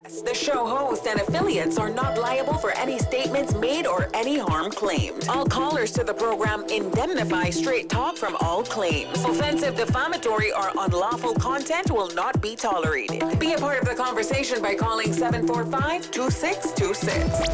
The show host and affiliates are not liable for any statements made or any harm claimed. All callers to the program indemnify Straight Talk from all claims. Offensive, defamatory, or unlawful content will not be tolerated. Be a part of the conversation by calling 745-2626.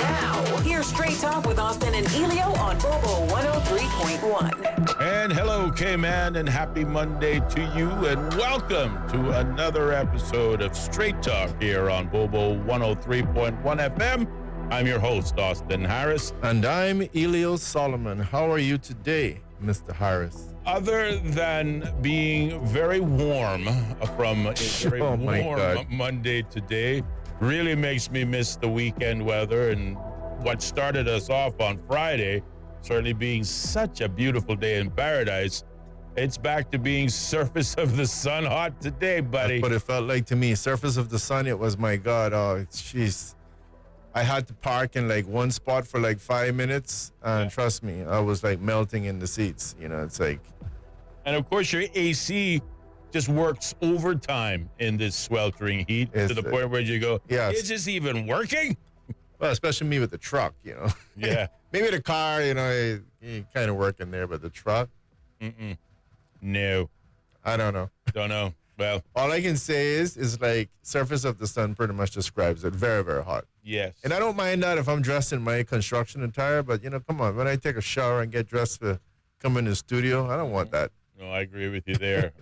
Now, here's Straight Talk with Austin and Ellio on Bobo 103.1. And hello, K-Man, and happy Monday to you, and welcome to another episode of Straight Talk here on Bobo 103.1 FM. I'm your host, Austin Harris. And I'm Ellio Solomon. How are you today, Mr. Harris? Other than being very warm from a very warm Monday today, really makes me miss the weekend weather and what started us off on Friday, certainly being such a beautiful day in paradise. It's back to being surface of the sun hot today, buddy. That's what it felt like to me. Surface of the sun, it was, my God, jeez. I had to park in like one spot for like 5 minutes, and trust me, I was like melting in the seats. You know, it's like. And of course, your AC just works overtime in this sweltering heat to the point where you go, is this even working? Well, especially me with the truck, you know. Yeah. Maybe the car, you know, you kind of working there, but the truck? No. I don't know. Don't know. Well, all I can say is like surface of the sun pretty much describes it. Very, very hot. Yes. And I don't mind that if I'm dressed in my construction attire, but, you know, come on. When I take a shower and get dressed to come in the studio, I don't want that. No, I agree with you there.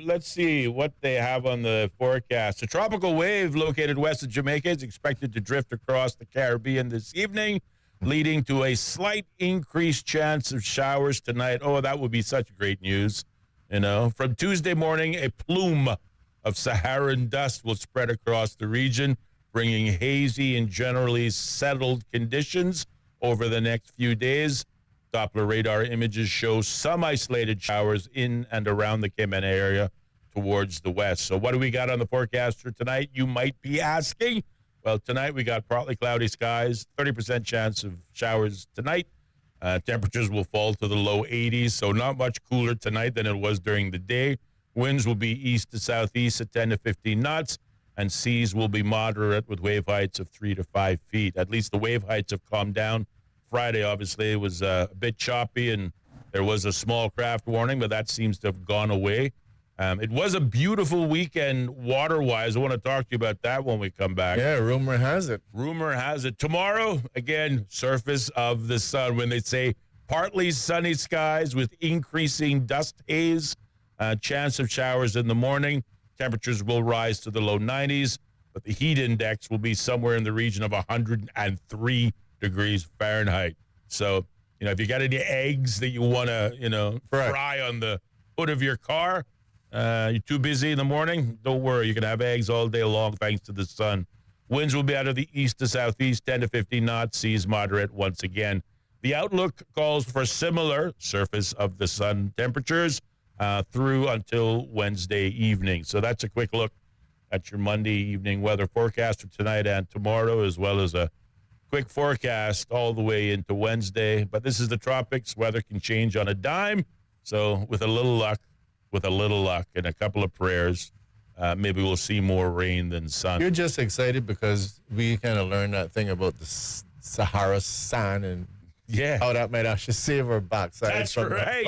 Let's see what they have on the forecast. A tropical wave located west of Jamaica is expected to drift across the Caribbean this evening, leading to a slight increased chance of showers tonight. Oh, that would be such great news. You know, from Tuesday morning, a plume of Saharan dust will spread across the region, bringing hazy and generally settled conditions over the next few days. Doppler radar images show some isolated showers in and around the Cayman area towards the west. So what do we got on the forecast for tonight, you might be asking? Well, tonight we got partly cloudy skies, 30% chance of showers tonight. Temperatures will fall to the low 80s, so not much cooler tonight than it was during the day. Winds will be east to southeast at 10 to 15 knots, and seas will be moderate with wave heights of 3 to 5 feet. At least the wave heights have calmed down. Friday, obviously, it was a bit choppy, and there was a small craft warning, but that seems to have gone away. It was a beautiful weekend water-wise. I want to talk to you about that when we come back. Yeah, rumor has it. Tomorrow, again, surface of the sun. When they say partly sunny skies with increasing dust haze, chance of showers in the morning. Temperatures will rise to the low 90s, but the heat index will be somewhere in the region of 103 degrees Fahrenheit. So, you know, if you got any eggs that you want to, you know, fry on the hood of your car, you're too busy in the morning, don't worry. You can have eggs all day long thanks to the sun. Winds will be out of the east to southeast, 10 to 15 knots, seas moderate once again. The outlook calls for similar surface of the sun temperatures through until Wednesday evening. So that's a quick look at your Monday evening weather forecast for tonight and tomorrow, as well as a quick forecast all the way into Wednesday. But this is the tropics. Weather can change on a dime. So with a little luck and a couple of prayers, maybe we'll see more rain than sun. You're just excited because we kind of learned that thing about the Sahara sand and how that might actually save our backside. That's right.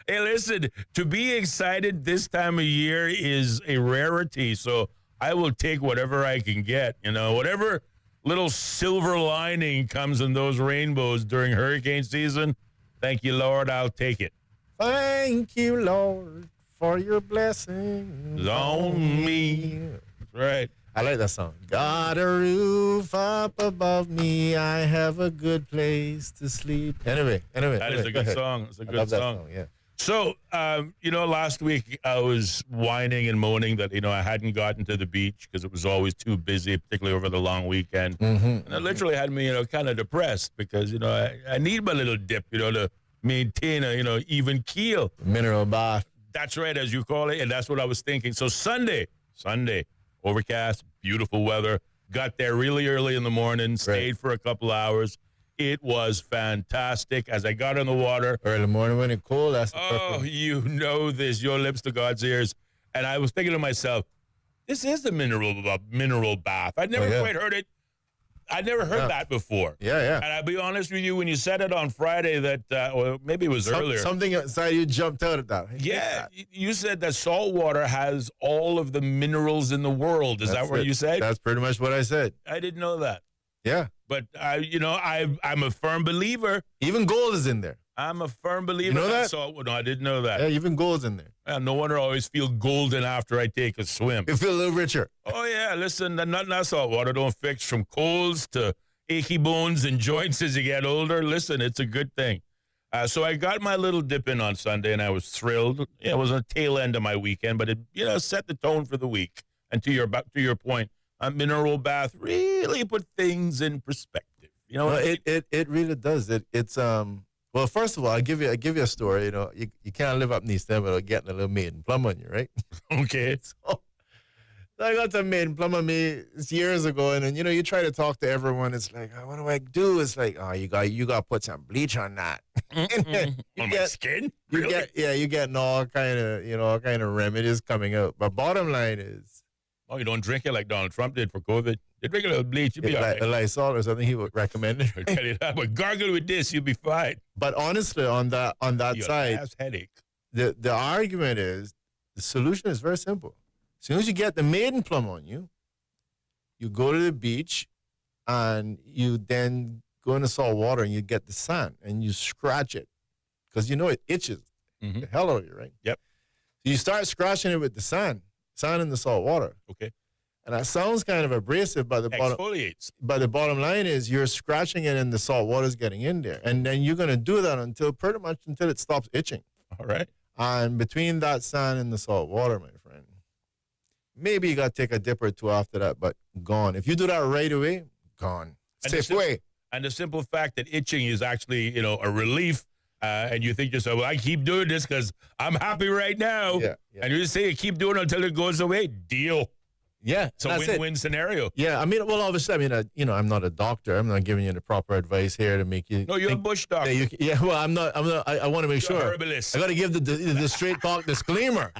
Hey, listen, to be excited this time of year is a rarity. So I will take whatever I can get, you know, whatever little silver lining comes in those rainbows during hurricane season. Thank you, Lord. I'll take it. Thank you, Lord, for your blessings on me. That's right. I like that song. Got a roof up above me. I have a good place to sleep. Anyway. That is a good song. It's a good song. Yeah. So, you know, last week I was whining and moaning that, you know, I hadn't gotten to the beach because it was always too busy, particularly over the long weekend. And it literally had me, you know, kind of depressed because, you know, I need my little dip, you know, to maintain a, you know, even keel. Mineral bath. That's right, as you call it, and that's what I was thinking. So Sunday, overcast, beautiful weather. Got there really early in the morning, stayed for a couple hours. It was fantastic. As I got in the water, Early morning when it's cold, that's the oh, perfect. you know this, your lips to God's ears. And I was thinking to myself, this is the mineral bath. I never quite heard it. I never heard that before. Yeah. And I'll be honest with you, when you said it on Friday that, or maybe it was earlier. Something inside you jumped out at that. Yeah, you said that salt water has all of the minerals in the world. Is that what you said? That's pretty much what I said. I didn't know that. Yeah. But, I'm a firm believer. Even gold is in there. I'm a firm believer. You know that? No, I didn't know that. Yeah, even gold's in there. No wonder I always feel golden after I take a swim. You feel a little richer. Oh, yeah, listen, nothing that salt water don't fix from colds to achy bones and joints as you get older. Listen, it's a good thing. So I got my little dip in on Sunday, and I was thrilled. It was a tail end of my weekend, but it set the tone for the week. And to your point, a mineral bath really put things in perspective. You know, it really does. It's well, first of all, I give you a story. You can't live up in East End without getting a little maiden plum on you, right? Okay. So I got some maiden plum on me years ago, and then you try to talk to everyone. It's like, what do I do? It's like, oh, you got to put some bleach on that. On my skin? Really? You're getting all kind of remedies coming out. But bottom line is, oh, you don't drink it like Donald Trump did for COVID. You drink a little bleach, you'll be all right. The Lysol or something he would recommend it. I tell you that, but gargle with this, you'll be fine. But honestly, on that Your side, last headache. the argument is the solution is very simple. As soon as you get the maiden plum on you, you go to the beach and you then go in the salt water and you get the sand and you scratch it because it itches the hell out of you, right? Yep. So you start scratching it with the sand in the salt water. Okay. And that sounds kind of abrasive, but Exfoliates. the bottom line is you're scratching it and the salt water's getting in there. And then you're going to do that pretty much until it stops itching. All right. And between that sand and the salt water, my friend, maybe you got to take a dip or two after that, but gone. If you do that right away, gone. Safe way. And the simple fact that itching is actually, a relief, and you think to yourself, well, I keep doing this because I'm happy right now. Yeah. And you just say you keep doing it until it goes away. Deal. Yeah. It's a win-win snenario. Yeah. I mean, well, obviously, I'm not a doctor. I'm not giving you the proper advice here to make you. No, you're a bush doctor. Well, I'm not. I want to make You're sure. a herbalist. I got to give the straight talk disclaimer.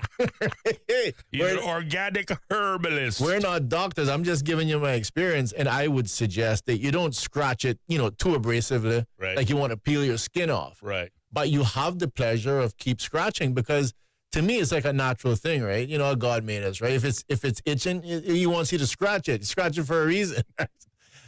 Hey, You're an organic herbalist. we're not doctors. I'm just giving you my experience, and I would suggest that you don't scratch it, too abrasively, Right. like you want to peel your skin off. Right. But you have the pleasure of keep scratching because to me it's like a natural thing, right? God made us, right? If it's itching, he wants you to scratch it. You scratch it for a reason.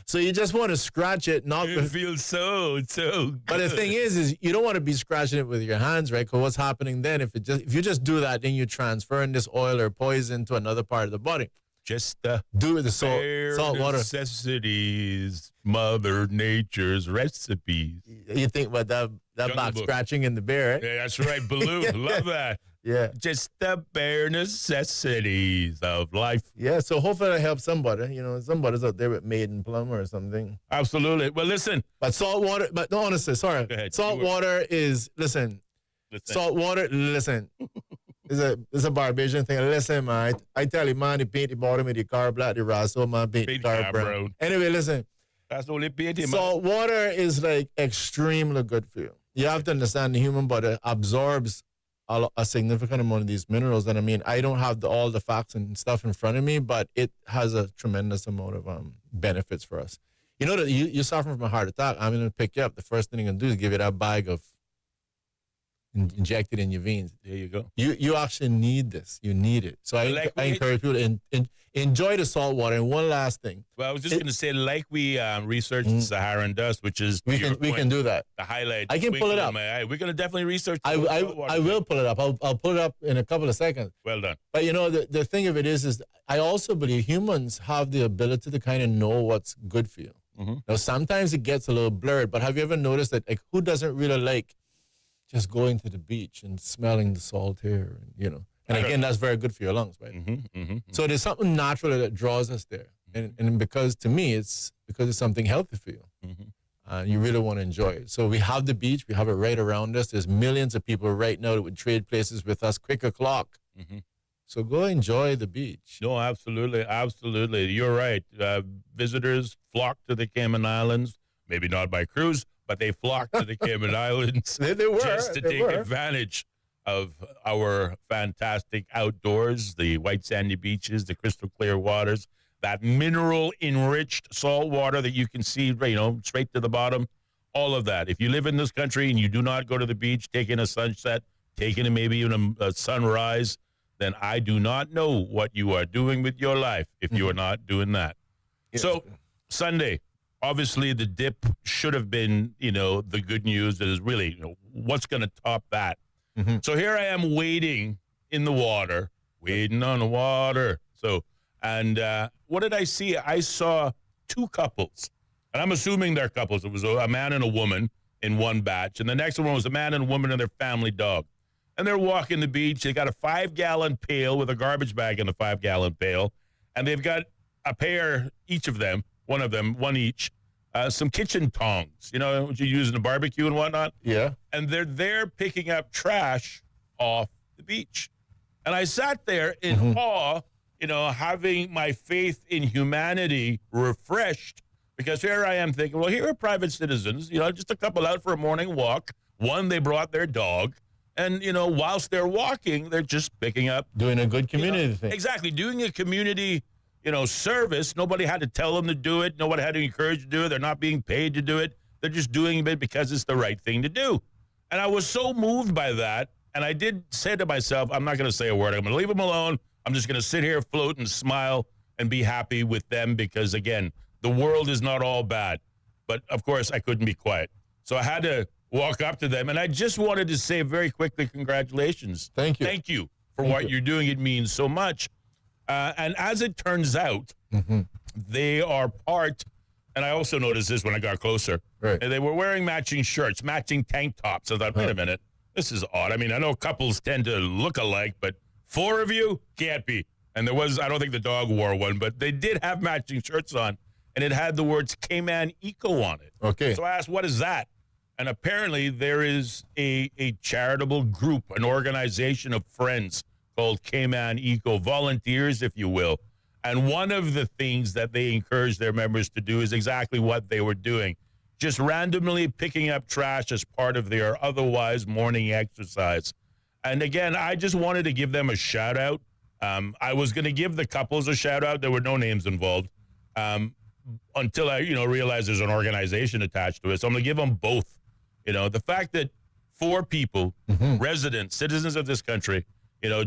So you just want to scratch it, not. It feels so good. But the thing is you don't want to be scratching it with your hands, right? Because what's happening then if you just do that, then you're transferring this oil or poison to another part of the body. Just Do it with the salt water. necessities, Mother Nature's recipes. You think about that Jungle back Book. scratching in the bear, right? Yeah, that's right. Baloo. Love that. Yeah. Just the bare necessities of life. Yeah, so hopefully I help somebody. Somebody's out there with maiden plum or something. Absolutely. Well, listen. But salt water, but no, honestly, sorry. Go ahead. Salt water is, listen, salt water, listen. It's a Barbadian thing. Listen, man, I tell you, man, the paint the bottom of the car black, the raso, man, paint the car brown. Anyway, listen, That's the only painting. salt water is like extremely good for you. You have to understand the human body absorbs a significant amount of these minerals. And I mean, I don't have all the facts and stuff in front of me, but it has a tremendous amount of benefits for us. You know that you're suffering from a heart attack. I'm going to pick you up. The first thing I'm going to do is give you that bag of injected in your veins. There you go. You actually need this. You need it. So I encourage people to enjoy the salt water. And one last thing. Well, I was just going to say, like we researched Saharan dust, which is We can do that. the highlight. I can pull it up. We're going to definitely research. I will pull it up. I'll pull it up in a couple of seconds. Well done. But the thing of it is I also believe humans have the ability to kind of know what's good for you. Mm-hmm. Now sometimes it gets a little blurred, but have you ever noticed that who doesn't really like just going to the beach and smelling the salt here, and again that's very good for your lungs, right? Mm-hmm, mm-hmm. So there's something natural that draws us there, and because to me it's something healthy for you. Mm-hmm. You really want to enjoy it. So we have the beach. We have it right around us. There's millions of people right now that would trade places with us. Quick o'clock. Mm-hmm. So go enjoy the beach. No, absolutely. Absolutely. You're right. Visitors flock to the Cayman Islands, maybe not by cruise, but they flocked to the Cayman Islands They were. just to They take were. advantage of our fantastic outdoors, the white sandy beaches, the crystal clear waters, that mineral-enriched salt water that you can see, straight to the bottom, all of that. If you live in this country and you do not go to the beach, take in a sunset, take in maybe even a sunrise, then I do not know what you are doing with your life if you are not doing that. Yes. So, Sunday, obviously the dip should have been, the good news that is really, what's going to top that? Mm-hmm. So here I am waiting in the water, waiting on the water. So, and what did I see? I saw two couples, and I'm assuming they're couples. It was a man and a woman in one batch, and the next one was a man and a woman and their family dog. And they're walking the beach. They got a 5-gallon pail with a garbage bag in the 5-gallon pail, and they've got a pair, each of them, one each, some kitchen tongs, what you use in the barbecue and whatnot. Yeah. And they're there picking up trash off the beach. And I sat there in awe, having my faith in humanity refreshed, because here I am thinking, well, here are private citizens, just a couple out for a morning walk. One, they brought their dog. And, whilst they're walking, they're just picking up. Doing a good community thing. Exactly. Doing a community, service. Nobody had to tell them to do it. Nobody had to encourage them to do it. They're not being paid to do it. They're just doing it because it's the right thing to do. And I was so moved by that. And I did say to myself, I'm not going to say a word. I'm going to leave them alone. I'm just going to sit here, float, and smile and be happy with them because, again, the world is not all bad. But, of course, I couldn't be quiet. So I had to walk up to them. And I just wanted to say very quickly, congratulations. Thank you. Thank you for what you're doing. It means so much. And as it turns out, they are part, and I also noticed this when I got closer, Right. and they were wearing matching shirts, matching tank tops. I thought, wait a minute, this is odd. I mean, I know couples tend to look alike, but 4 of you can't be. And I don't think the dog wore one, but they did have matching shirts on, and it had the words Cayman Eco on it. Okay. So I asked, what is that? And apparently there is a charitable group, an organization of friends called Cayman Eco, volunteers, if you will. And one of the things that they encourage their members to do is exactly what they were doing, just randomly picking up trash as part of their otherwise morning exercise. And again, I just wanted to give them a shout out. I was going to give the couples a shout out. There were no names involved until I, realized there's an organization attached to it. So I'm going to give them both. The fact that 4 people, residents, citizens of this country,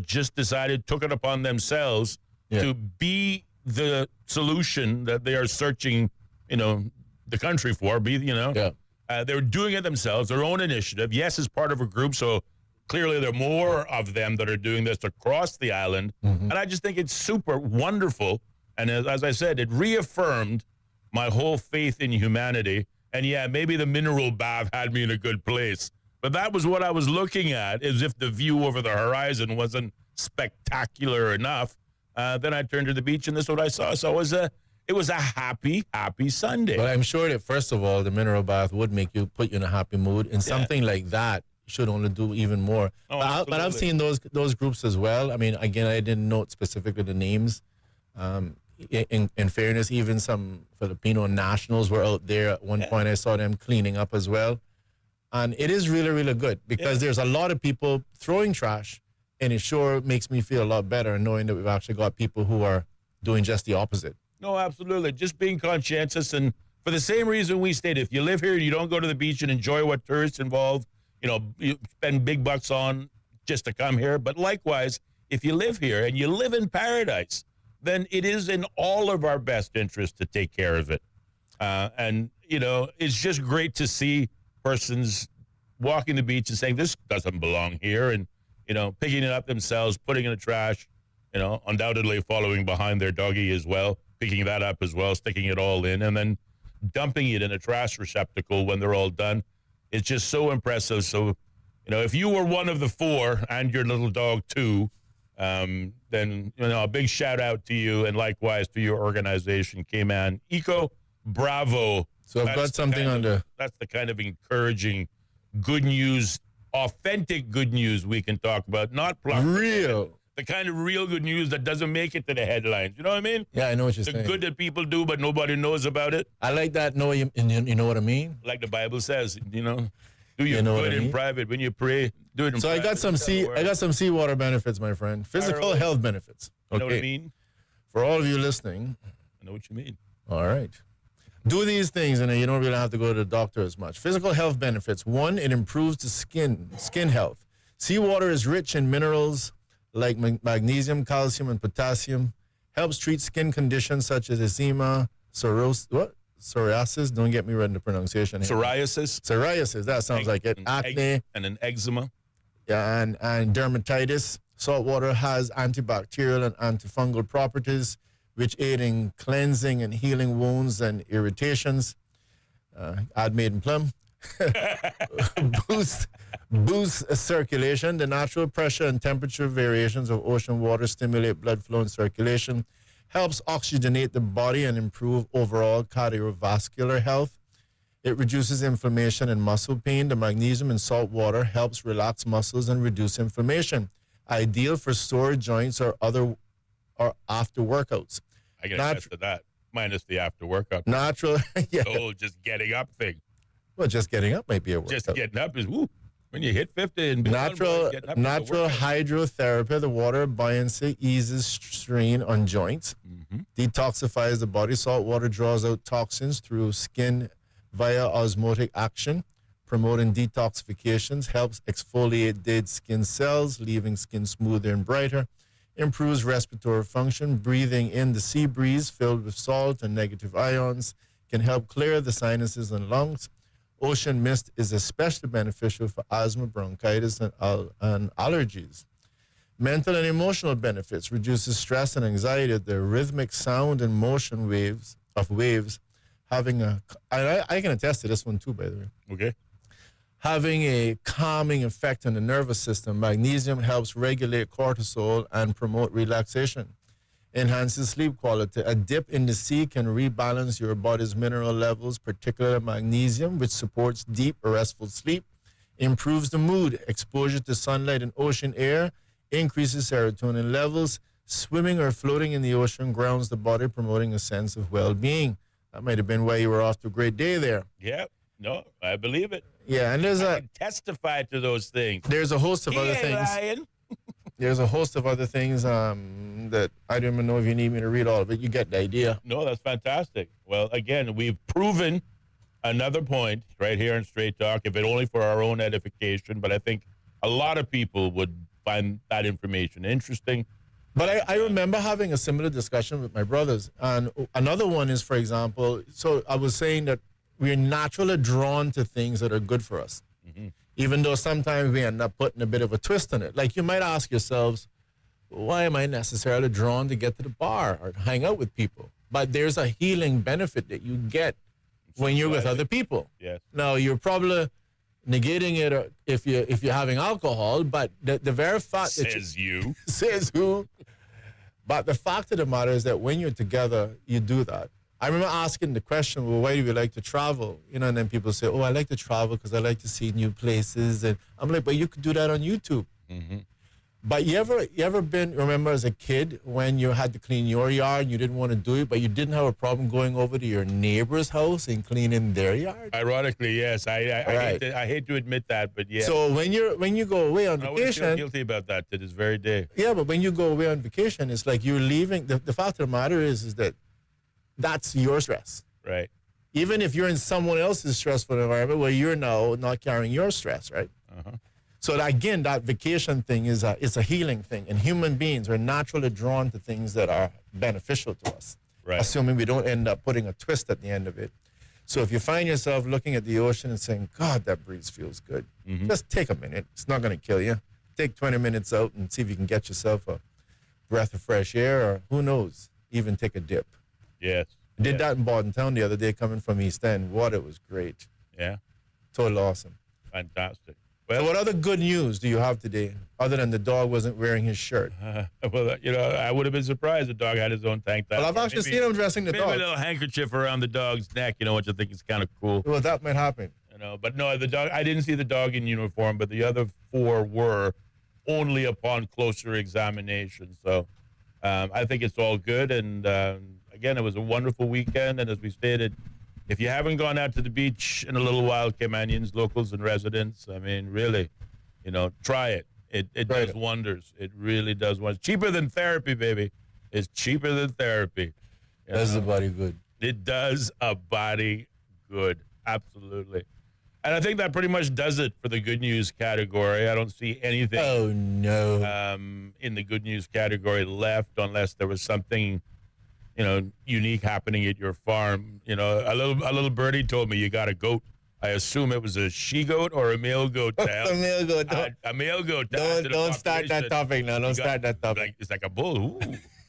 just took it upon themselves to be the solution that they are searching, the country for. They're doing it themselves, their own initiative. Yes, as part of a group. So clearly there are more of them that are doing this across the island. And I just think it's super wonderful. And as I said, it reaffirmed my whole faith in humanity. And yeah, maybe the mineral bath had me in a good place. But that was what I was looking at, as if the view over the horizon wasn't spectacular enough. Then I turned to the beach, and this is what I saw. So it was a happy, happy Sunday. But I'm sure that, first of all, the mineral bath would put you in a happy mood. And something like that should only do even more. Oh, But I've seen those groups as well. I mean, again, I didn't note specifically the names. In fairness, even some Filipino nationals were out there. At one point, I saw them cleaning up as well. And it is really, really good because there's a lot of people throwing trash, and it sure makes me feel a lot better knowing that we've actually got people who are doing just the opposite. No, absolutely. Just being conscientious. And for the same reason we stated, if you live here and you don't go to the beach and enjoy what tourists involve, you spend big bucks on just to come here. But likewise, if you live here and you live in paradise, then it is in all of our best interest to take care of it. And it's just great to see persons walking the beach and saying, this doesn't belong here. And, picking it up themselves, putting it in the trash, undoubtedly following behind their doggy as well, picking that up as well, sticking it all in, and then dumping it in a trash receptacle when they're all done. It's just so impressive. So, if you were one of the 4 and your little dog too, then, a big shout out to you, and likewise to your organization, Cayman Eco. Bravo. So I've got something That's the kind of encouraging, good news, authentic good news we can talk about, not real. The kind of real good news that doesn't make it to the headlines. You know what I mean? Yeah, I know what you're The saying. good that people do, but nobody knows about it. I like that. No, you know what I mean? Like the Bible says, do your You know what good I in mean? private. When you pray, do it in So private. I got some seawater benefits, my friend. Physical away. health benefits. You know what I Okay. mean? For all of you listening, I know what you mean. all right. Do these things and then you don't really have to go to the doctor as much. Physical health benefits. One, it improves the skin health. Seawater is rich in minerals like magnesium, calcium, and potassium. Helps treat skin conditions such as eczema, psoriasis. Don't get me right in the pronunciation. Psoriasis. Psoriasis, that sounds like it. Acne. And an eczema. Yeah, and dermatitis. Salt water has antibacterial and antifungal properties, which aid in cleansing and healing wounds and irritations. Add maiden plum. Boost circulation. The natural pressure and temperature variations of ocean water stimulate blood flow and circulation. Helps oxygenate the body and improve overall cardiovascular health. It reduces inflammation and muscle pain. The magnesium in salt water helps relax muscles and reduce inflammation. Ideal for sore joints or after workouts. I can attest to that. Minus the after workout. Natural, yeah. Oh, just getting up thing. Well, just getting up might be a workout. Just getting up is woo. When you hit 50 and beyond, Natural getting up is a workout. hydrotherapy. The water buoyancy eases strain on joints. Detoxifies the body. Salt water draws out toxins through skin via osmotic action, promoting detoxifications, helps exfoliate dead skin cells, leaving skin smoother and brighter, improves respiratory function. Breathing in the sea breeze filled with salt and negative ions can help clear the sinuses and lungs. Ocean mist is especially beneficial for asthma, bronchitis, and allergies. Mental and emotional benefits reduces stress and anxiety. The rhythmic sound and motion waves having I can attest to this one too, by the way. Okay. Having a calming effect on the nervous system. Magnesium helps regulate cortisol and promote relaxation. Enhances sleep quality. A dip in the sea can rebalance your body's mineral levels, particularly magnesium, which supports deep, restful sleep. Improves the mood. Exposure to sunlight and ocean air increases serotonin levels. Swimming or floating in the ocean grounds the body, promoting a sense of well-being. That might have been why you were off to a great day there. Yeah. No, I believe it. Yeah, and I can testify to those things. there's a host of He other ain't things. lying. There's a host of other things that I don't even know if you need me to read all of it. You get the idea. No, that's fantastic. Well, again, we've proven another point right here in Straight Talk, if it only for our own edification, but I think a lot of people would find that information interesting. But I remember having a similar discussion with my brothers. And another one is, for example, so I was saying that we're naturally drawn to things that are good for us, even though sometimes we end up putting a bit of a twist on it. Like you might ask yourselves, why am I necessarily drawn to get to the bar or hang out with people? But there's a healing benefit that you get when you're with other people. Yes. Now, you're probably negating it if you're having alcohol, but the very fact that Says you. says who? But the fact of the matter is that when you're together, you do that. I remember asking the question, well, why do you like to travel? You know, and then people say, oh, I like to travel because I like to see new places. And I'm like, but you could do that on YouTube. But you ever remember as a kid when you had to clean your yard and you didn't want to do it, but you didn't have a problem going over to your neighbor's house and cleaning their yard? Ironically, yes. Right. I hate to admit that, but yeah. So when you go away on I would feel vacation, guilty about that to this very day. yeah, but when you go away on vacation, it's like you're leaving. The fact of the matter is that that's your stress. Right. Even if you're in someone else's stressful environment where you're now not carrying your stress, right? So that, again, that vacation thing is it's a healing thing. And human beings are naturally drawn to things that are beneficial to us, Right. assuming we don't end up putting a twist at the end of it. So if you find yourself looking at the ocean and saying, God, that breeze feels good, just take a minute. It's not going to kill you. Take 20 minutes out and see if you can get yourself a breath of fresh air, or who knows, even take a dip. Yes. I did that in Bordentown the other day coming from East End. Water was great. Yeah. Total awesome. Fantastic. So Well, what other good news do you have today, other than the dog wasn't wearing his shirt? I would have been surprised the dog had his own tank top. Well, I've actually seen him dressing the Maybe a dog. little handkerchief around the dog's neck, which I think is kind of cool. Well, that might happen. But no, the dog. I didn't see the dog in uniform, but the other four were, only upon closer examination. So I think it's all good. And again, it was a wonderful weekend. And as we stated, if you haven't gone out to the beach in a little while, Caymanians, locals, and residents, I mean, really, try it. It does wonders. It really does wonders. Cheaper than therapy, baby. It's cheaper than therapy. Does the body good. It does a body good. Absolutely. And I think that pretty much does it for the good news category. I don't see anything in the good news category left unless there was something, unique happening at your farm. A little birdie told me you got a goat. I assume it was a she-goat or a male goat. A male goat. A male goat. Don't start that topic now. Don't start that topic. It's like a bull. Ooh.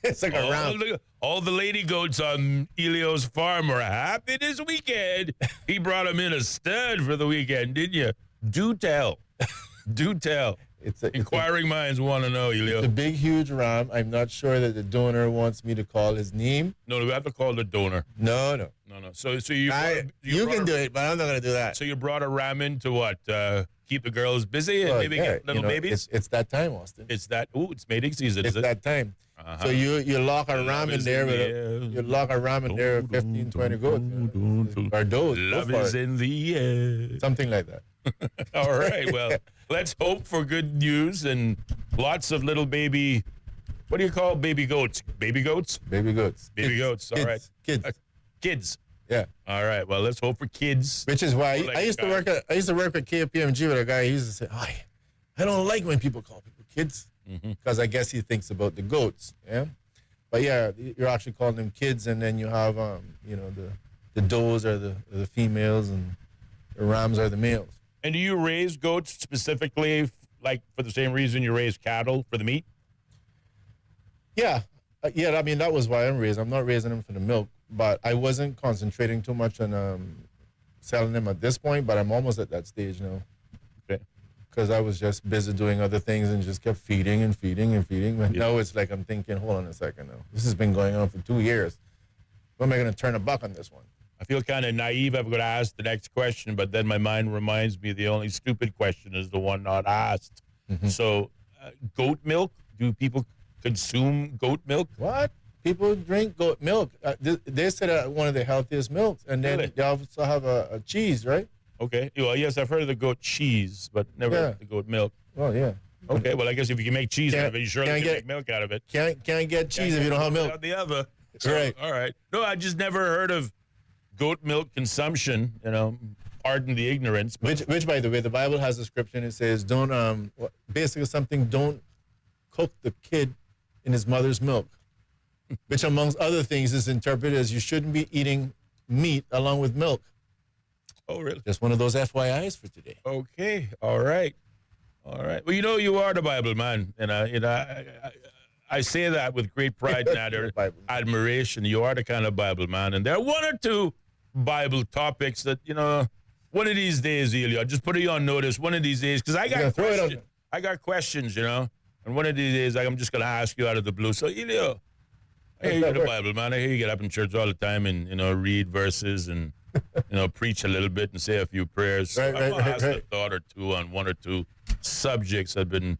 It's like a round. All the lady goats on Ellio's farm were happy this weekend. He brought them in a stud for the weekend, didn't you? Do tell. Do tell. Inquiring minds want to know, Ellio. It's a big, huge ram. I'm not sure that the donor wants me to call his name. No, we have to call the donor. No. So you can do it, but I'm not going to do that. So you brought a ram in to what? Keep the girls busy and maybe get little babies? It's that time, Austin. It's mating season, is it? It's that time. Uh-huh. So you lock a ram in there with 15, 20 goats. Or those. Love is in the air. Something like that. All right. Well, let's hope for good news and lots of little baby. What do you call baby goats? Baby goats? Baby goats. Baby goats. All right. Kids. Yeah. All right. Well, let's hope for kids. Which is why I used to work at KPMG with a guy. He used to say, I don't like when people call people kids. Because I guess he thinks about the goats, yeah. But yeah, you're actually calling them kids, and then you have, the does are the females, and the rams are the males. And do you raise goats specifically, like for the same reason you raise cattle for the meat? Yeah. I mean, that was why I'm raising. I'm not raising them for the milk, but I wasn't concentrating too much on selling them at this point. But I'm almost at that stage now. Okay. Because I was just busy doing other things and just kept feeding. But now it's like I'm thinking, hold on a second now. This has been going on for 2 years. When am I going to turn a buck on this one? I feel kind of naive. I'm going to ask the next question, but then my mind reminds me the only stupid question is the one not asked. So, goat milk, do people consume goat milk? What? People drink goat milk. They said one of the healthiest milks. And then they also have a cheese, right? Okay. Well, yes, I've heard of the goat cheese, but never the goat milk. Oh, yeah. Okay. Well, I guess if you can make cheese out of it, you surely can make milk out of it. Can't get cheese if you don't have milk. The other. So, right. All right. No, I just never heard of goat milk consumption. Pardon the ignorance. Which, by the way, the Bible has a scripture and it says, don't cook the kid in his mother's milk, which amongst other things is interpreted as you shouldn't be eating meat along with milk. Oh, really? Just one of those FYIs for today. Okay. All right. Well, you are the Bible man, and I say that with great pride and admiration. You are the kind of Bible man, and there are one or two Bible topics that one of these days, Ellio, I'll just put you on notice. One of these days, because I got questions, and one of these days I'm just going to ask you out of the blue. So, Ellio, I hear you're the Bible man. I hear you get up in church all the time and read verses and preach a little bit and say a few prayers. So I'm going to ask a thought or two on one or two subjects that have been,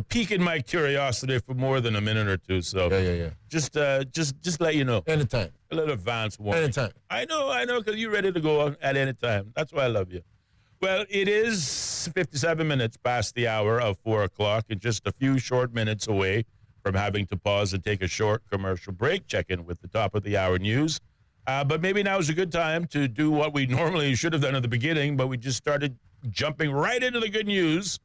piquing my curiosity for more than a minute or two. So just let you know. Anytime. A little advance warning. Anytime. I know, because you're ready to go at any time. That's why I love you. Well, it is 57 minutes past the hour of 4 o'clock and just a few short minutes away from having to pause and take a short commercial break, check in with the top of the hour news. But maybe now is a good time to do what we normally should have done at the beginning, but we just started jumping right into the good news,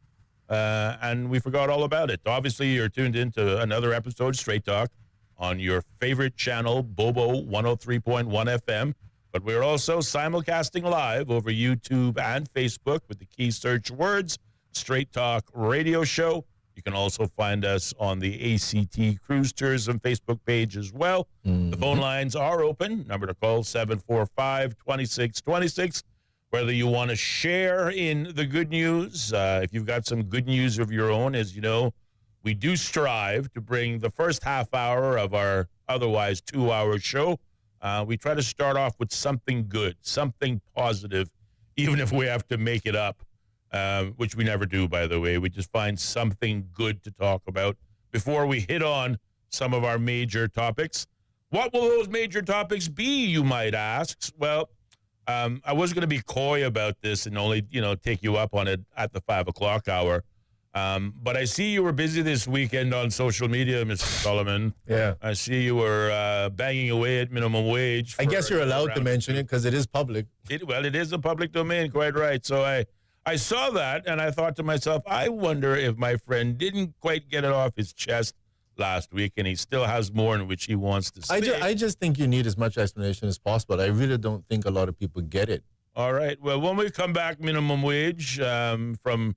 and we forgot all about it. Obviously, you're tuned into another episode, Straight Talk, on your favorite channel, Bobo 103.1 FM. But we're also simulcasting live over YouTube and Facebook with the key search words, Straight Talk Radio Show. You can also find us on the ACT Cruise Tourism Facebook page as well. The phone lines are open. Number to call, 745-2626. Whether you want to share in the good news, if you've got some good news of your own, as you know, we do strive to bring the first half hour of our otherwise 2-hour show. We try to start off with something good, something positive, even if we have to make it up. which we never do, by the way. We just find something good to talk about before we hit on some of our major topics. What will those major topics be, you might ask? Well, I was going to be coy about this and only, take you up on it at the 5 o'clock hour. But I see you were busy this weekend on social media, Mr. Solomon. Yeah. I see you were banging away at minimum wage. I guess you're allowed to mention it because it is public. It is a public domain, quite right. So I saw that and I thought to myself, I wonder if my friend didn't quite get it off his chest last week and he still has more in which he wants to say. I just think you need as much explanation as possible. I really don't think a lot of people get it. All right. Well, when we come back, minimum wage, from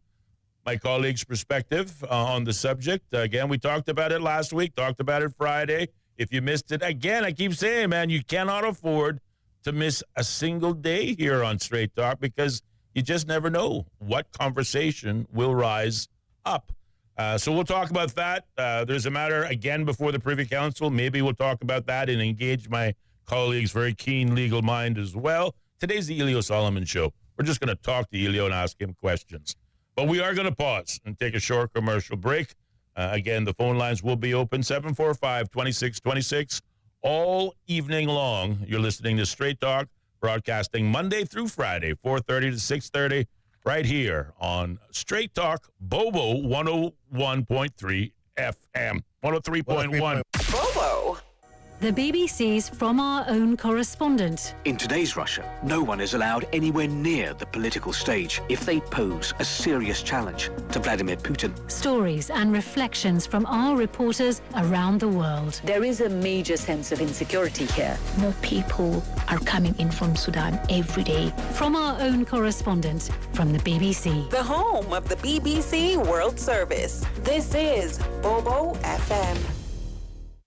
my colleague's perspective on the subject. Again, we talked about it last week, talked about it Friday. If you missed it, again, I keep saying, man, you cannot afford to miss a single day here on Straight Talk because you just never know what conversation will rise up. So we'll talk about that. There's a matter, again, before the Privy Council. Maybe we'll talk about that and engage my colleague's very keen legal mind as well. Today's the Ellio Solomon Show. We're just going to talk to Ellio and ask him questions. But we are going to pause and take a short commercial break. Again, the phone lines will be open 745-2626 all evening long. You're listening to Straight Talk, broadcasting Monday through Friday, 4:30 to 6:30, right here on Straight Talk, Bobo 101.3 FM, 103.1. Bobo. The BBC's From Our Own Correspondent. In today's Russia, no one is allowed anywhere near the political stage if they pose a serious challenge to Vladimir Putin. Stories and reflections from our reporters around the world. There is a major sense of insecurity here. More people are coming in from Sudan every day. From Our Own Correspondent from the BBC. The home of the BBC World Service. This is Bobo FM.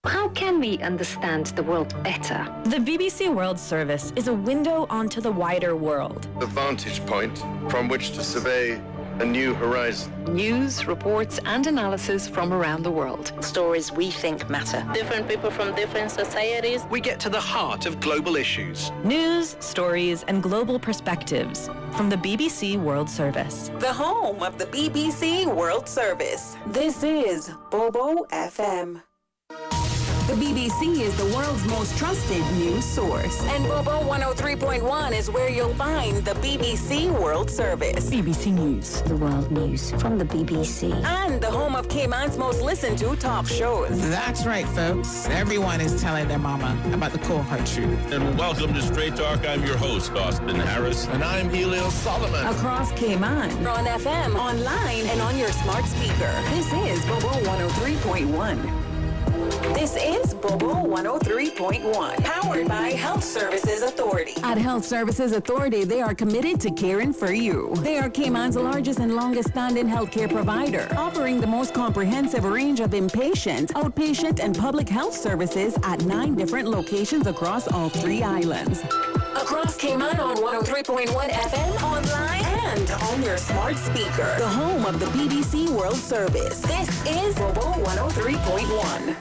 How can we understand the world better? The BBC World Service is a window onto the wider world. The vantage point from which to survey a new horizon. News, reports, and analysis from around the world. Stories we think matter. Different people from different societies. We get to the heart of global issues. News, stories, and global perspectives from the BBC World Service. The home of the BBC World Service. This is Bobo FM. The BBC is the world's most trusted news source. And Bobo 103.1 is where you'll find the BBC World Service. BBC News, the world news from the BBC. And the home of Cayman's most listened to top shows. That's right, folks. Everyone is telling their mama about the cold hard truth. And welcome to Straight Talk. I'm your host, Austin Harris. And I'm Ellio Solomon. Across Cayman, on FM, online, and on your smart speaker. This is Bobo 103.1. This is Bobo 103.1, powered by Health Services Authority. At Health Services Authority, they are committed to caring for you. They are Cayman's largest and longest-standing healthcare provider, offering the most comprehensive range of inpatient, outpatient, and public health services at 9 different locations across all 3 islands. Across Cayman on 103.1 FM, online, and on your smart speaker. The home of the BBC World Service. This is Bobo 103.1.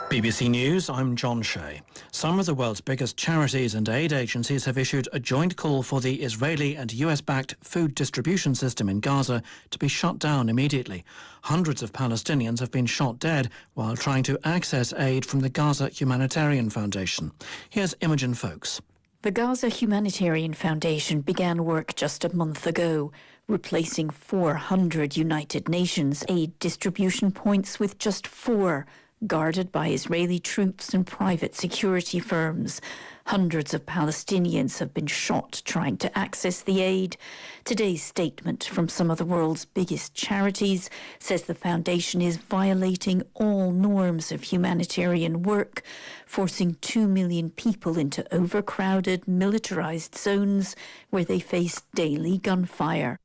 BBC News, I'm John Shea. Some of the world's biggest charities and aid agencies have issued a joint call for the Israeli and US-backed food distribution system in Gaza to be shut down immediately. Hundreds of Palestinians have been shot dead while trying to access aid from the Gaza Humanitarian Foundation. Here's Imogen Folks. The Gaza Humanitarian Foundation began work just a month ago, replacing 400 United Nations aid distribution points with just 4, guarded by Israeli troops and private security firms. Hundreds of Palestinians have been shot trying to access the aid. Today's statement from some of the world's biggest charities says the foundation is violating all norms of humanitarian work, forcing 2 million people into overcrowded, militarized zones where they face daily gunfire.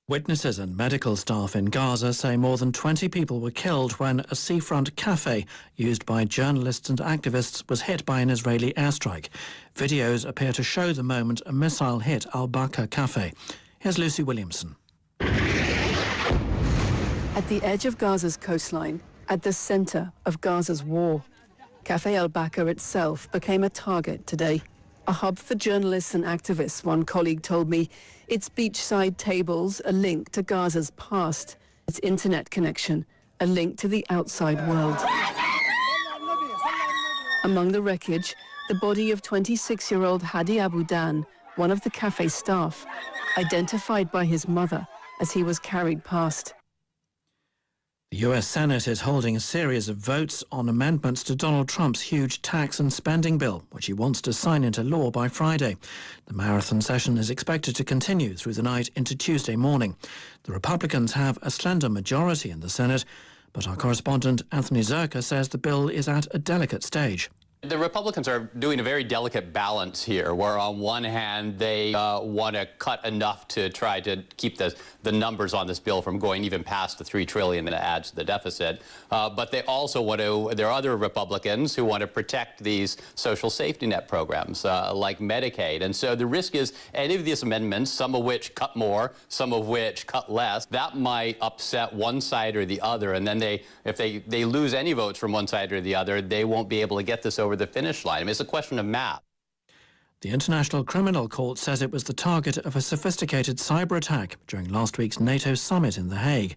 Witnesses and medical staff in Gaza say more than 20 people were killed when a seafront cafe used by journalists and activists was hit by an Israeli airstrike. Videos appear to show the moment a missile hit Al-Baka Cafe. Here's Lucy Williamson. At the edge of Gaza's coastline, at the centre of Gaza's war, Cafe Al-Baka itself became a target today. a hub for journalists and activists, one colleague told me. Its beachside tables, a link to Gaza's past. Its internet connection, a link to the outside world. Among the wreckage, the body of 26-year-old Hadi Abudan, one of the cafe staff, identified by his mother as he was carried past. The US Senate is holding a series of votes on amendments to Donald Trump's huge tax and spending bill, which he wants to sign into law by Friday. The marathon session is expected to continue through the night into Tuesday morning. The Republicans have a slender majority in the Senate, but our correspondent Anthony Zerka says the bill is at a delicate stage. The Republicans are doing a very delicate balance here, where on one hand they want to cut enough to try to keep the numbers on this bill from going even past the $3 trillion that adds to the deficit. But they also want to, there are other Republicans who want to protect these social safety net programs like Medicaid. And so the risk is any of these amendments, some of which cut more, some of which cut less, that might upset one side or the other. And then if they lose any votes from one side or the other, they won't be able to get this over the finish line. I mean, it's a question of math. The International Criminal Court says it was the target of a sophisticated cyber attack during last week's NATO summit in The Hague.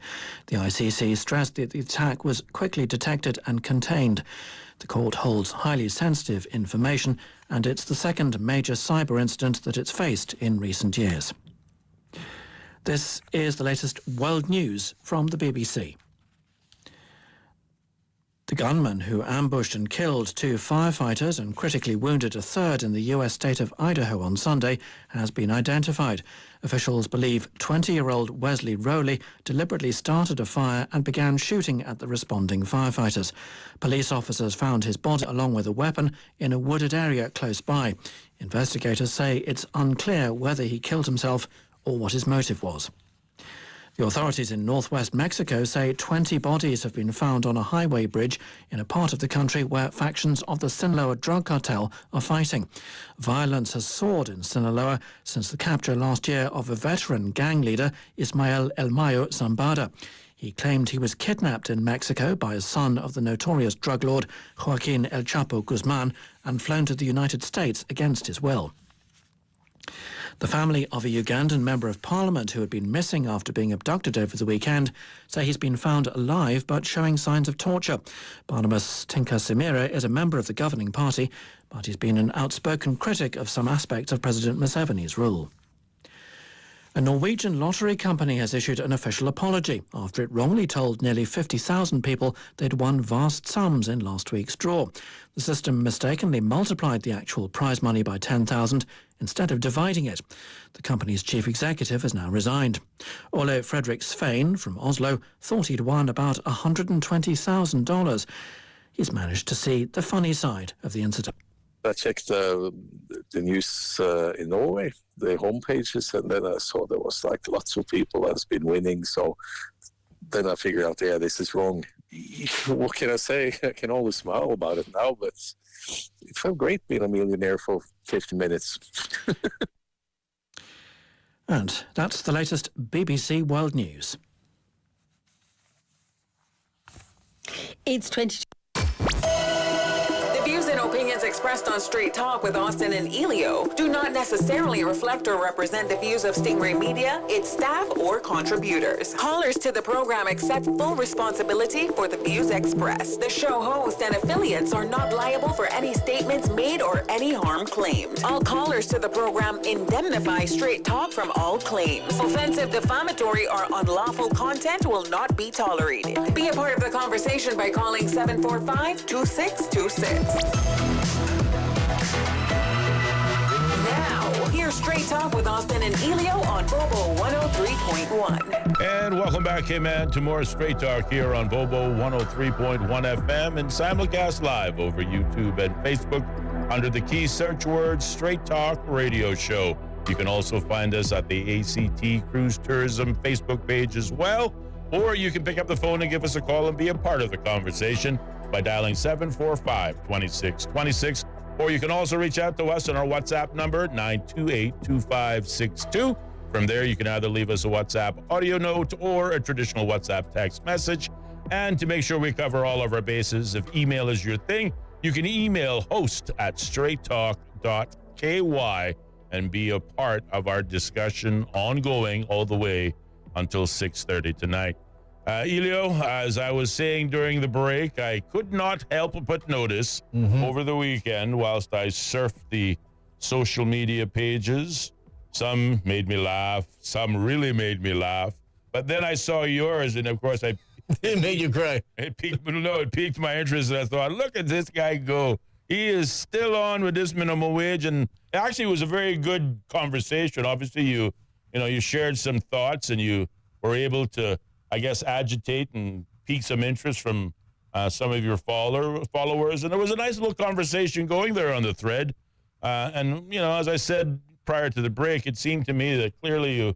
The ICC stressed that the attack was quickly detected and contained. The court holds highly sensitive information, and it's the second major cyber incident that it's faced in recent years. This is the latest world news from the BBC. The gunman who ambushed and killed 2 firefighters and critically wounded a third in the US state of Idaho on Sunday has been identified. Officials believe 20-year-old Wesley Rowley deliberately started a fire and began shooting at the responding firefighters. Police officers found his body along with a weapon in a wooded area close by. Investigators say it's unclear whether he killed himself or what his motive was. The authorities in northwest Mexico say 20 bodies have been found on a highway bridge in a part of the country where factions of the Sinaloa drug cartel are fighting. Violence has soared in Sinaloa since the capture last year of a veteran gang leader, Ismael El Mayo Zambada. He claimed he was kidnapped in Mexico by a son of the notorious drug lord Joaquin El Chapo Guzman and flown to the United States against his will. The family of a Ugandan member of parliament who had been missing after being abducted over the weekend say he's been found alive but showing signs of torture. Barnabas Tinkasimira is a member of the governing party, but he's been an outspoken critic of some aspects of President Museveni's rule. A Norwegian lottery company has issued an official apology after it wrongly told nearly 50,000 people they'd won vast sums in last week's draw. The system mistakenly multiplied the actual prize money by 10,000 instead of dividing it. The company's chief executive has now resigned. Ole Fredrik Svein from Oslo thought he'd won about $120,000. He's managed to see the funny side of the incident. I checked the news in Norway, the homepages, and then I saw there was like lots of people that's been winning. So then I figured out, yeah, this is wrong. What can I say? I can always smile about it now, but it felt great being a millionaire for 50 minutes. And that's the latest BBC World News. It's 22. The views and opinions expressed on Straight Talk with Austin and Ellio do not necessarily reflect or represent the views of Stingray Media, its staff, or contributors. Callers to the program accept full responsibility for the views expressed. The show host and affiliates are not liable for any statements made or any harm claimed. All callers to the program indemnify Straight Talk from all claims. Offensive, defamatory, or unlawful content will not be tolerated. Be a part of the conversation by calling 745-2626. Now, here's Straight Talk with Austin and Ellio on Bobo 103.1. And welcome back, K-Man, to more Straight Talk here on Bobo 103.1 FM and simulcast live over YouTube and Facebook under the key search word Straight Talk Radio Show. You can also find us at the ACT Cruise Tourism Facebook page as well, or you can pick up the phone and give us a call and be a part of the conversation by dialing 745-2626. Or you can also reach out to us on our WhatsApp number, 928-2562. From there, you can either leave us a WhatsApp audio note or a traditional WhatsApp text message. And to make sure we cover all of our bases, if email is your thing, you can email host@straighttalk.ca. KY and be a part of our discussion ongoing all the way until 6:30 tonight. Ellio, as I was saying during the break, I could not help but notice over the weekend whilst I surfed the social media pages. Some made me laugh. Some really made me laugh. But then I saw yours, and of course, It made you cry. It piqued my interest, and I thought, look at this guy go. He is still on with this minimum wage, and actually, it was a very good conversation. Obviously, you shared some thoughts, and you were able to, I guess, agitate and pique some interest from some of your followers, and there was a nice little conversation going there on the thread. And as I said prior to the break, it seemed to me that clearly you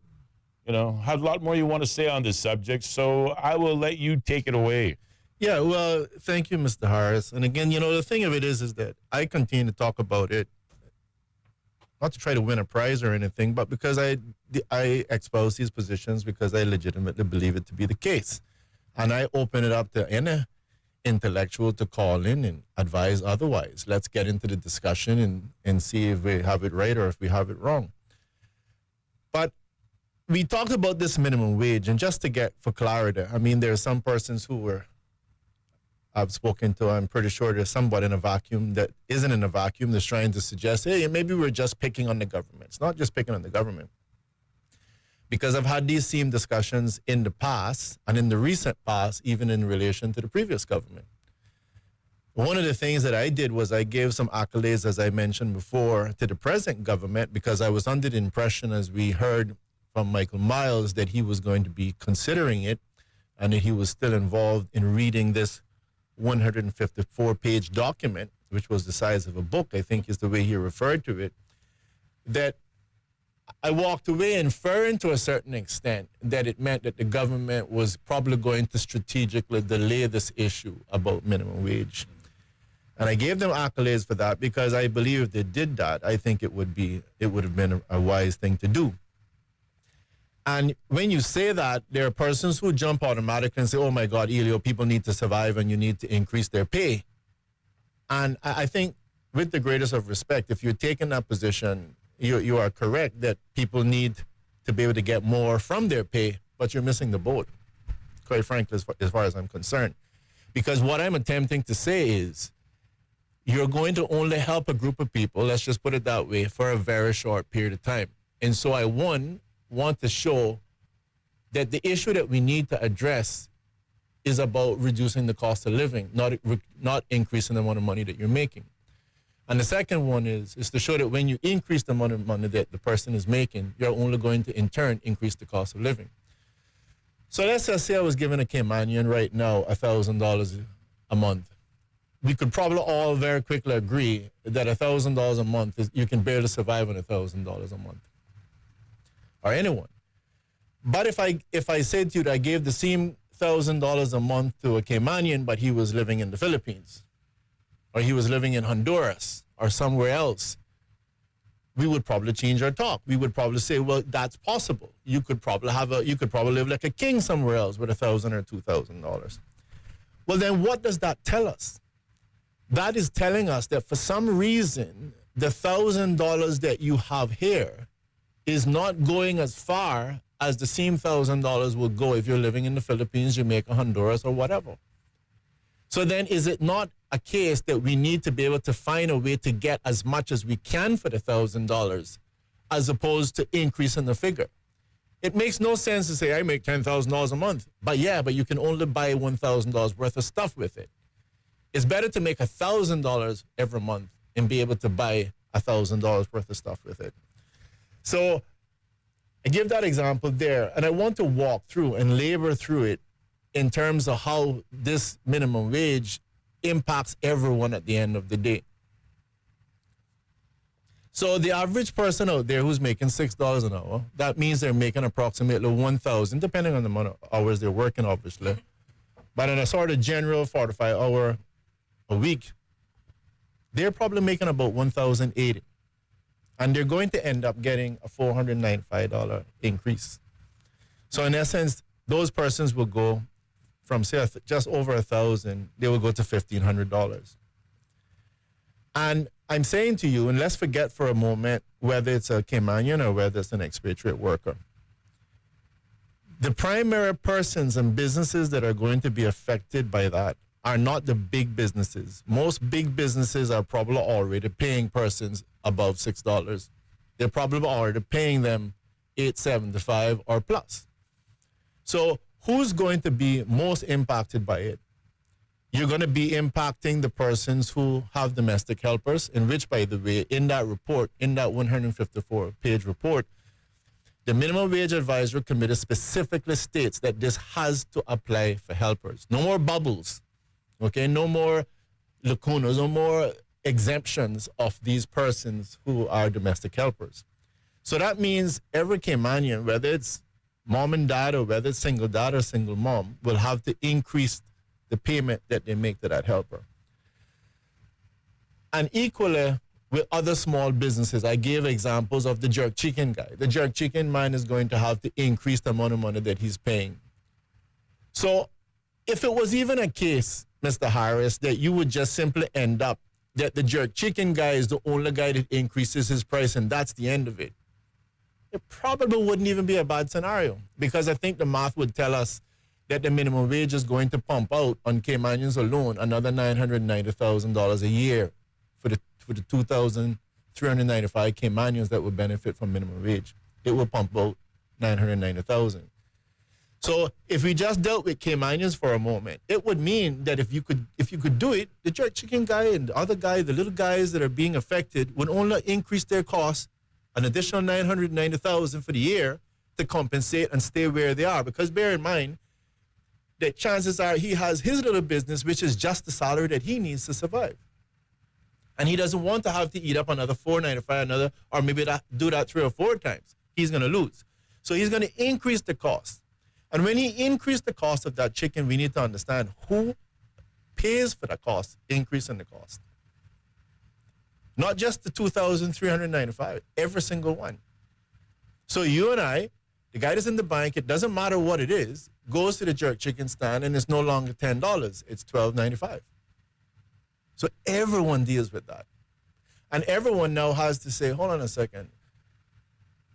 have a lot more you want to say on this subject. So I will let you take it away. Yeah, well, thank you, Mr. Harris. And again, the thing of it is that I continue to talk about it, not to try to win a prize or anything, but because I expose these positions because I legitimately believe it to be the case. And I open it up to any intellectual to call in and advise otherwise. Let's get into the discussion and see if we have it right or if we have it wrong. But we talked about this minimum wage, and just to get for clarity, I mean, there are some persons I've spoken to, I'm pretty sure there's somebody in a vacuum that isn't in a vacuum that's trying to suggest, hey, maybe we're just picking on the government. It's not just picking on the government. Because I've had these same discussions in the past and in the recent past, even in relation to the previous government. One of the things that I did was I gave some accolades, as I mentioned before, to the present government because I was under the impression, as we heard from Michael Miles, that he was going to be considering it and that he was still involved in reading this 154-page document, which was the size of a book, I think is the way he referred to it, that I walked away inferring to a certain extent that it meant that the government was probably going to strategically delay this issue about minimum wage. And I gave them accolades for that because I believe if they did that, I think it would have been a wise thing to do. And when you say that, there are persons who jump automatically and say, oh my God, Ellio, people need to survive and you need to increase their pay. And I think with the greatest of respect, if you're taking that position, you are correct that people need to be able to get more from their pay, but you're missing the boat, quite frankly, as far as I'm concerned. Because what I'm attempting to say is you're going to only help a group of people, let's just put it that way, for a very short period of time. And so I want to show that the issue that we need to address is about reducing the cost of living, not increasing the amount of money that you're making. And the second one is to show that when you increase the amount of money that the person is making, you're only going to, in turn, increase the cost of living. So let's just say I was giving a Caymanian right now $1,000 a month. We could probably all very quickly agree that $1,000 a month, you can barely survive on $1,000 a month. Or anyone. But if I said to you that I gave the same $1,000 a month to a Caymanian, but he was living in the Philippines, or he was living in Honduras, or somewhere else, we would probably change our talk. We would probably say, well, that's possible. You could probably live like a king somewhere else with $1,000 or $2,000. Well, then what does that tell us? That is telling us that for some reason, the $1,000 that you have here is not going as far as the same $1,000 would go if you're living in the Philippines, Jamaica, Honduras, or whatever. So then is it not a case that we need to be able to find a way to get as much as we can for the $1,000 as opposed to increasing the figure? It makes no sense to say I make $10,000 a month, but you can only buy $1,000 worth of stuff with it. It's better to make $1,000 every month and be able to buy $1,000 worth of stuff with it. So I give that example there, and I want to walk through and labor through it in terms of how this minimum wage impacts everyone at the end of the day. So the average person out there who's making $6 an hour, that means they're making approximately $1,000, depending on the amount of hours they're working, obviously. But in a sort of general 45-hour a week, they're probably making about $1,080. And they're going to end up getting a $495 increase. So in essence, those persons will go from, say, just over $1,000, they will go to $1,500. And I'm saying to you, and let's forget for a moment whether it's a Caymanian or whether it's an expatriate worker. The primary persons and businesses that are going to be affected by that are not the big businesses. Most big businesses are probably already paying persons above $6. They're probably already paying them $8.75 or plus. So who's going to be most impacted by it? You're going to be impacting the persons who have domestic helpers, in which, by the way, in that report, in that 154-page report, the Minimum Wage Advisory Committee specifically states that this has to apply for helpers. No more bubbles, okay? No more lacunas, no more exemptions of these persons who are domestic helpers. So that means every Caymanian, whether it's mom and dad or whether it's single dad or single mom, will have to increase the payment that they make to that helper. And equally with other small businesses, I gave examples of the jerk chicken guy. The jerk chicken man is going to have to increase the amount of money that he's paying. So if it was even a case, Mr. Harris, that you would just simply end up that the jerk chicken guy is the only guy that increases his price and that's the end of it, it probably wouldn't even be a bad scenario, because I think the math would tell us that the minimum wage is going to pump out on Caymanians alone another $990,000 a year for the 2,395 Caymanians that would benefit from minimum wage. It will pump out $990,000. So if we just dealt with Caymanians for a moment, it would mean that if you could do it, the jerk chicken guy and the other guy, the little guys that are being affected, would only increase their costs an additional $990,000 for the year to compensate and stay where they are. Because bear in mind that chances are he has his little business, which is just the salary that he needs to survive. And he doesn't want to have to eat up another $495, or maybe do that 3 or 4 times. He's going to lose. So he's going to increase the cost. And when he increased the cost of that chicken, we need to understand who pays for the cost, increase in the cost. Not just the 2,395, every single one. So you and I, the guy that's in the bank, it doesn't matter what it is, goes to the jerk chicken stand and it's no longer $10, it's $12.95. So everyone deals with that. And everyone now has to say, hold on a second,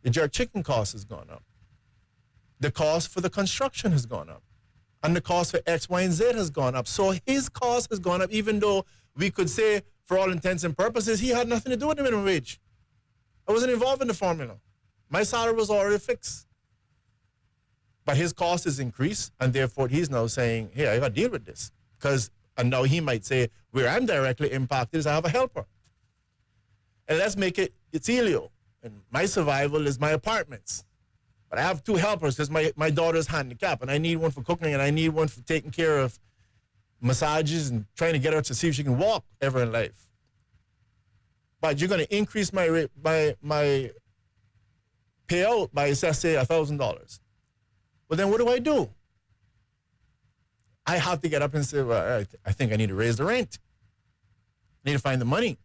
the jerk chicken cost has gone up. The cost for the construction has gone up. And the cost for X, Y, and Z has gone up. So his cost has gone up, even though we could say, for all intents and purposes, he had nothing to do with the minimum wage. I wasn't involved in the formula. My salary was already fixed. But his cost is increased, and therefore he's now saying, hey, I got to deal with this. And now he might say, where I'm directly impacted is I have a helper. And let's make it's Ellio. And my survival is my apartments. But I have 2 helpers because my daughter's handicapped, and I need one for cooking, and I need one for taking care of massages and trying to get her to see if she can walk ever in life. But you're going to increase my payout by, let's say, $1,000. Well, then what do? I have to get up and say, well, I think I need to raise the rent. I need to find the money.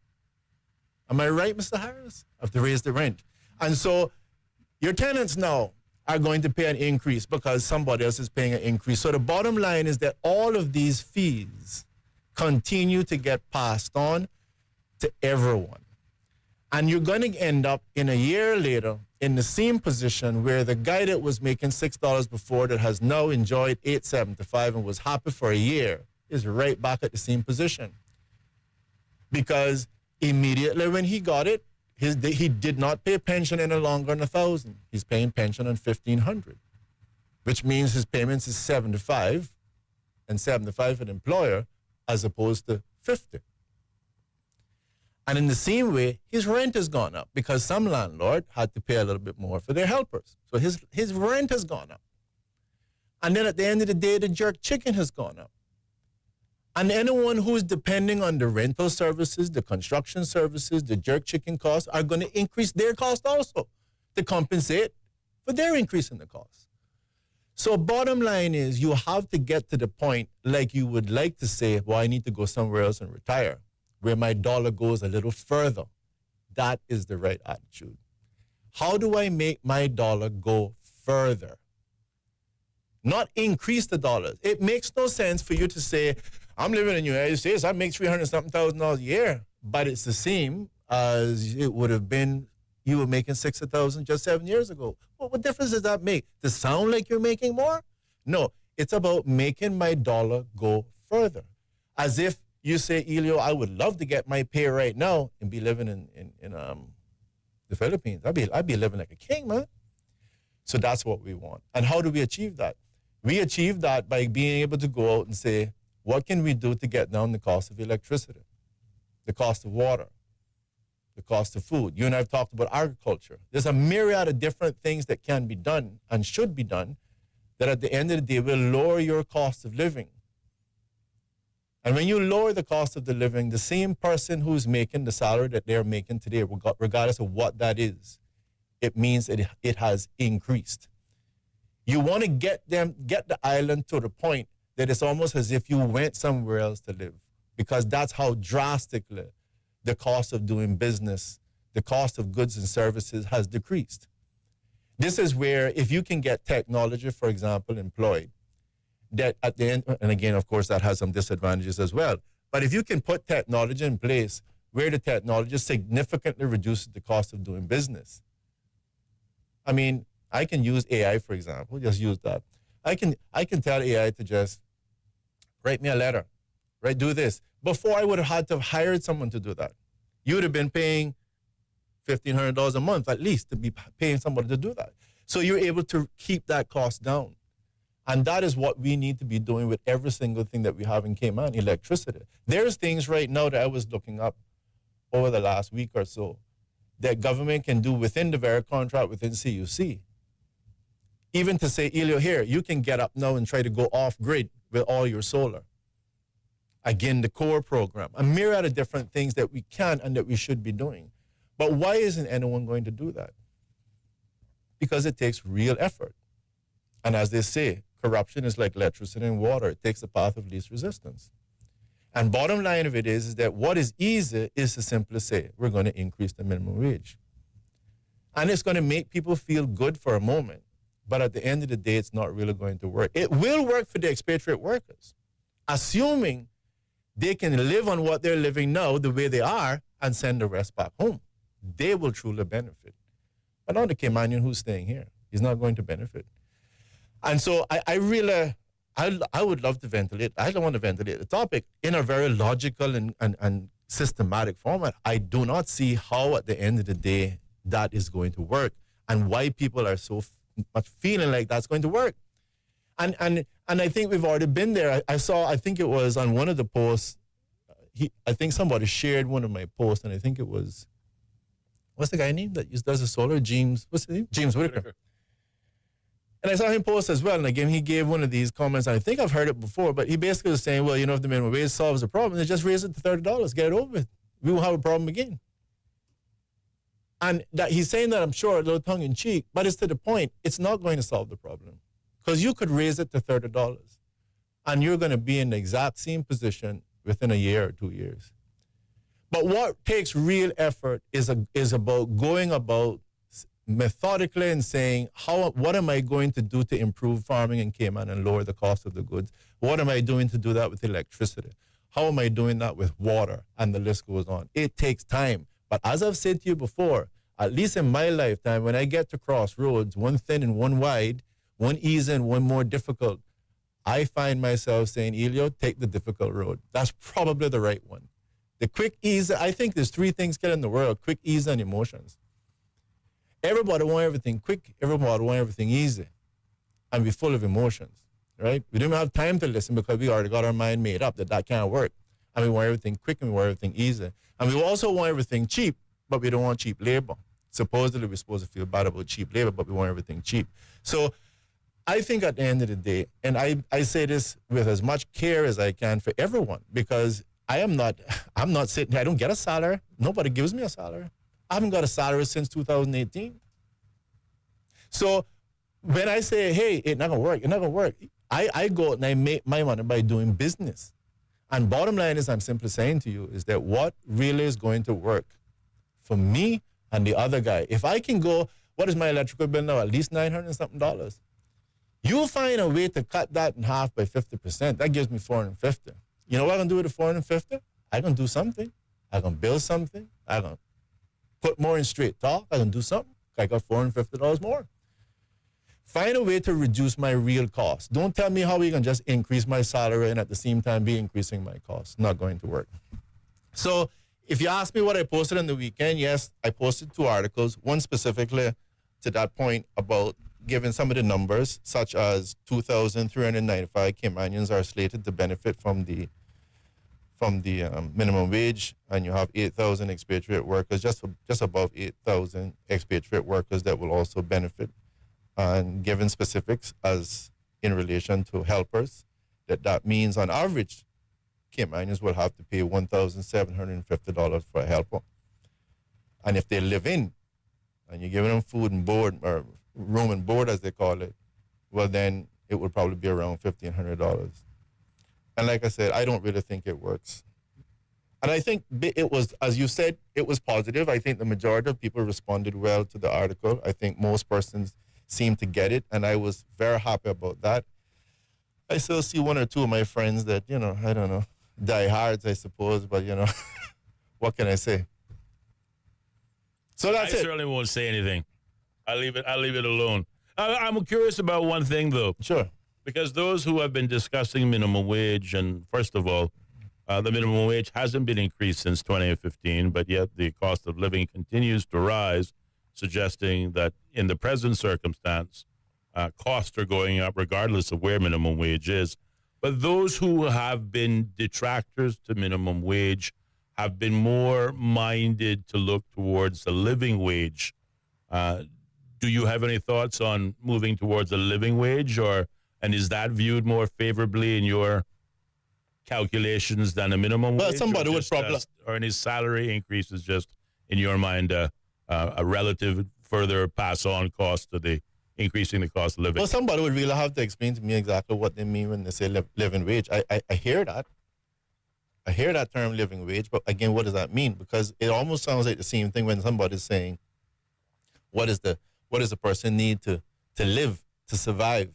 Am I right, Mr. Harris? I have to raise the rent. And so your tenants now are going to pay an increase because somebody else is paying an increase. So the bottom line is that all of these fees continue to get passed on to everyone. And you're going to end up in a year later in the same position where the guy that was making $6 before, that has now enjoyed $8.75 and was happy for a year, is right back at the same position. Because immediately when he got it, he did not pay pension any longer on $1,000. He's paying pension on $1,500, which means his payments is $75 and $75 for the employer as opposed to $50. And in the same way, his rent has gone up because some landlord had to pay a little bit more for their helpers. So his rent has gone up. And then at the end of the day, the jerk chicken has gone up. And anyone who is depending on the rental services, the construction services, the jerk chicken costs are going to increase their cost also to compensate for their increase in the cost. So bottom line is you have to get to the point like you would like to say, well, I need to go somewhere else and retire, where my dollar goes a little further. That is the right attitude. How do I make my dollar go further? Not increase the dollars. It makes no sense for you to say, I'm living in the United States, I make $300,000 a year, but it's the same as it would have been you were making $60,000 just 7 years ago. Well, what difference does that make? To sound like you're making more? No, it's about making my dollar go further. As if you say, Ellio, I would love to get my pay right now and be living in the Philippines. I'd be living like a king, man. So that's what we want. And how do we achieve that? We achieve that by being able to go out and say, what can we do to get down the cost of electricity, the cost of water, the cost of food? You and I have talked about agriculture. There's a myriad of different things that can be done and should be done that at the end of the day will lower your cost of living. And when you lower the cost of the living, the the person who's making the salary that they're making today, regardless of what that is, it means it has increased. You want to get the island to the point that it's almost as if you went somewhere else to live, because that's how drastically the cost of doing business, the cost of goods and services has decreased. This is where if you can get technology, for example, employed, that at the end, and again, of course, that has some disadvantages as well, but if you can put technology in place where the technology significantly reduces the cost of doing business. I mean, I can use AI, for example, just use that. I can tell AI to just write me a letter, right? Do this. Before I would have had to have hired someone to do that. You would have been paying $1,500 a month at least to be paying somebody to do that. So you're able to keep that cost down. And that is what we need to be doing with every single thing that we have in Cayman, electricity. There's things right now that I was looking up over the last week or so that government can do within the very contract within CUC. Even to say, Ellio, here, you can get up now and try to go off grid with all your solar. Again, the core program, a myriad of different things that we can and that we should be doing. But why isn't anyone going to do that? Because it takes real effort. And as they say, corruption is like electricity and water. It takes the path of least resistance. And bottom line of it is that what is easy is to simply say, we're going to increase the minimum wage. And it's going to make people feel good for a moment. But at the end of the day, it's not really going to work. It will work for the expatriate workers, assuming they can live on what they're living now the way they are and send the rest back home. They will truly benefit. But not the Caymanian who's staying here. He's not going to benefit. And so I would love to ventilate. I don't want to ventilate the topic in a very logical and systematic format. I do not see how at the end of the day that is going to work and why people are so much feeling like that's going to work. And I think we've already been there. I think it was on one of the posts, I think somebody shared one of my posts, and I think it was, what's the guy name that does the solar? James, what's his name? James Whitaker. And I saw him post as well, and again, he gave one of these comments, and I think I've heard it before, but he basically was saying, well, if the minimum wage solves the problem, then just raise it to $30, get it over with. We won't have a problem again. And that he's saying that, I'm sure, a little tongue-in-cheek, but it's to the point, it's not going to solve the problem. Because you could raise it to $30, and you're going to be in the exact same position within a year or 2 years. But what takes real effort is about going about methodically and saying, what am I going to do to improve farming in Cayman and lower the cost of the goods? What am I doing to do that with electricity? How am I doing that with water? And the list goes on. It takes time. But as I've said to you before, at least in my lifetime, when I get to crossroads, one thin and one wide, one easy and one more difficult, I find myself saying, Ellio, take the difficult road. That's probably the right one. The quick, easy, I think there's three things killing the world: quick, easy, and emotions. Everybody want everything quick. Everybody want everything easy. And we're full of emotions, right? We don't have time to listen because we already got our mind made up that can't work. And we want everything quick and we want everything easy. And we also want everything cheap, but we don't want cheap labor. Supposedly, we're supposed to feel bad about cheap labor, but we want everything cheap. So I think at the end of the day, and I say this with as much care as I can for everyone, because I'm not sitting here. I don't get a salary. Nobody gives me a salary. I haven't got a salary since 2018. So when I say, hey, it's not going to work, I go and I make my money by doing business. And bottom line is, I'm simply saying to you, is that what really is going to work for me and the other guy, if I can go, what is my electrical bill now? At least $900 and something. You'll find a way to cut that in half by 50%. That gives me $450. You know what I'm going to do with the $450? I'm going to do something. I can build something. I can put more in straight talk. I can do something. I got $450 more. Find a way to reduce my real costs. Don't tell me how we can just increase my salary and at the same time be increasing my costs. Not going to work. So if you ask me what I posted on the weekend, yes, I posted 2 articles. One specifically to that point about giving some of the numbers, such as 2,395 Caymanians are slated to benefit from the minimum wage, and you have 8,000 expatriate workers, just above 8,000 expatriate workers that will also benefit. And given specifics as in relation to helpers, that means on average, Caymanians will have to pay $1,750 for a helper. And if they live in, and you're giving them food and board, or room and board as they call it, well then it would probably be around $1,500. And like I said, I don't really think it works. And I think it was, as you said, it was positive. I think the majority of people responded well to the article. I think most persons seemed to get it, and I was very happy about that. I still see 1 or 2 of my friends that, I don't know, diehards, I suppose, but, what can I say? So that's it. I certainly won't say anything. I'll leave it alone. I'm curious about one thing, though. Sure. Because those who have been discussing minimum wage, and first of all, the minimum wage hasn't been increased since 2015, but yet the cost of living continues to rise, suggesting that in the present circumstance, costs are going up regardless of where minimum wage is. But those who have been detractors to minimum wage have been more minded to look towards a living wage. Do you have any thoughts on moving towards a living wage, and is that viewed more favorably in your calculations than a minimum wage? Somebody would probably... or any salary increase is just, in your mind, a relative further pass-on cost to the increasing the cost of living? Well, somebody would really have to explain to me exactly what they mean when they say living wage. I hear that. I hear that term living wage, but again, what does that mean? Because it almost sounds like the same thing when somebody's saying, what does the person need to live, to survive?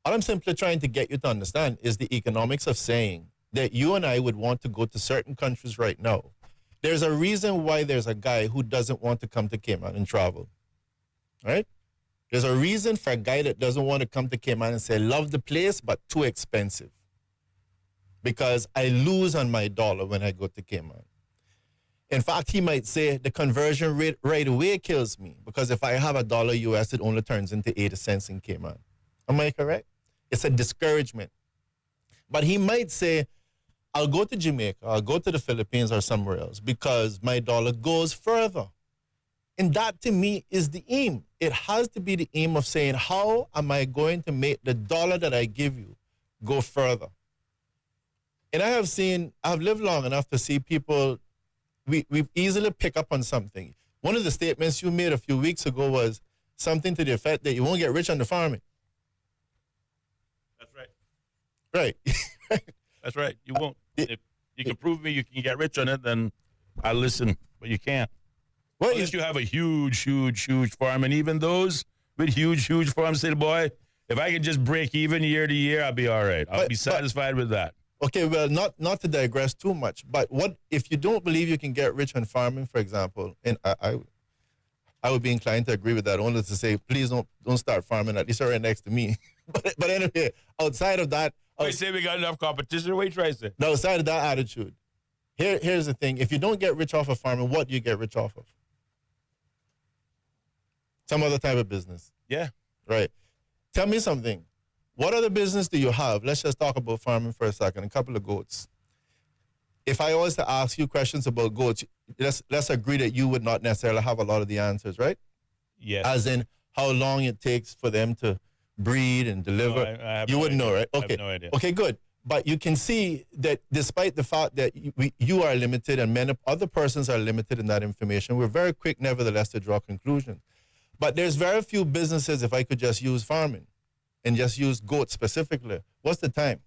All I'm simply trying to get you to understand is the economics of saying that you and I would want to go to certain countries right now. There's a reason why there's a guy who doesn't want to come to Cayman and travel, right? There's a reason for a guy that doesn't want to come to Cayman and say, love the place, but too expensive. Because I lose on my dollar when I go to Cayman. In fact, he might say the conversion rate right away kills me, because if I have $1 US, it only turns into 80 cents in Cayman. Am I correct? It's a discouragement. But he might say, I'll go to Jamaica, I'll go to the Philippines or somewhere else because my dollar goes further. And that to me is the aim. It has to be the aim of saying, how am I going to make the dollar that I give you go further? And I've lived long enough to see people, we easily pick up on something. One of the statements you made a few weeks ago was something to the effect that you won't get rich on the farming. That's right. Right. That's right. You won't. If you can prove me you can get rich on it, then I listen, but you can't. Well, unless you have a huge farm, and even those with huge farms say, boy, if I can just break even year to year, I'll be all right. I'll be satisfied with that. Okay, well, not to digress too much, but what if you don't believe you can get rich on farming, for example? And I would be inclined to agree with that, only to say, please don't start farming, at least right next to me. but anyway, outside of that, we say we got enough competition. What are you trying to say? No, outside of that attitude, here's the thing: if you don't get rich off of farming, what do you get rich off of? Some other type of business. Yeah. Right. Tell me something. What other business do you have? Let's just talk about farming for a second. A couple of goats. If I was to ask you questions about goats, let's agree that you would not necessarily have a lot of the answers, right? Yes. As in how long it takes for them to breed and deliver. No, you wouldn't know, right? I Okay. have no idea. Okay, good. But you can see that despite the fact that you are limited and many other persons are limited in that information, we're very quick, nevertheless, to draw conclusions. But there's very few businesses, if I could just use farming and just use goats specifically. What's the time?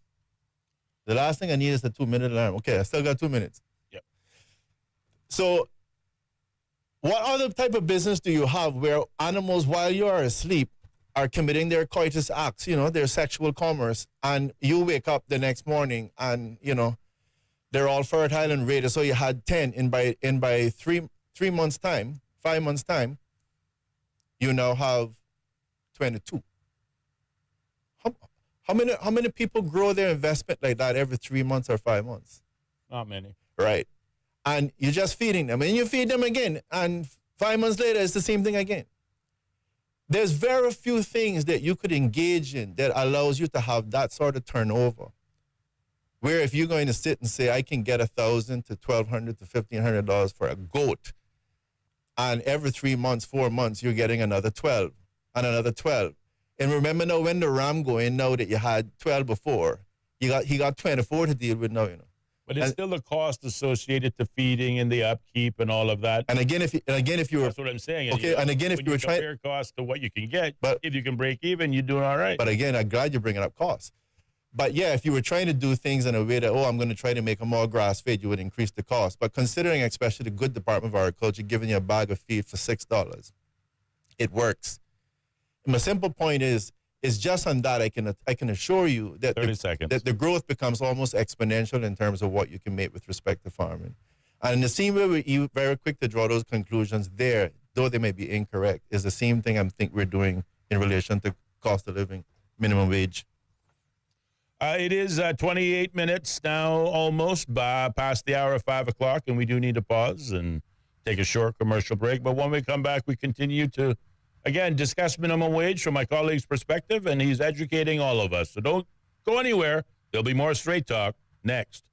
The last thing I need is a 2-minute alarm. Okay, I still got 2 minutes. Yep. So what other type of business do you have where animals, while you are asleep, are committing their coitus acts, their sexual commerce, and you wake up the next morning and, They're all fertile and ready. So you had 10, and by 3 months' time, 5 months' time, you now have 22. How many people grow their investment like that every 3 months or 5 months? Not many. Right. And you're just feeding them, and you feed them again, and 5 months later, it's the same thing again. There's very few things that you could engage in that allows you to have that sort of turnover. Where if you're going to sit and say, I can get $1,000 to $1,200 to $1,500 for a goat, and every 3 months, 4 months, you're getting another 12 and another 12. And remember now when the ram going now that you had 12 before, he got 24 to deal with now, you know. But it's still the cost associated to feeding and the upkeep and all of that. And again, if you were, that's what I'm saying. Okay, and again, if you were trying, compare cost to what you can get, but if you can break even, you're doing all right. But again, I'm glad you're bringing up costs. But yeah, if you were trying to do things in a way that, I'm going to try to make them more grass-fed, you would increase the cost. But considering, especially the good Department of Agriculture giving you a bag of feed for $6, it works. And my simple point is just on that, I can assure you that 30 seconds. That the growth becomes almost exponential in terms of what you can make with respect to farming. And in the same way you're very quick to draw those conclusions there, though they may be incorrect, is the same thing I think we're doing in relation to cost of living, minimum wage. It is 28 minutes now, almost past the hour of 5 o'clock, and we do need to pause and take a short commercial break. But when we come back, we continue to, again, discuss minimum wage from my colleague's perspective, and he's educating all of us. So don't go anywhere. There'll be more Straight Talk next.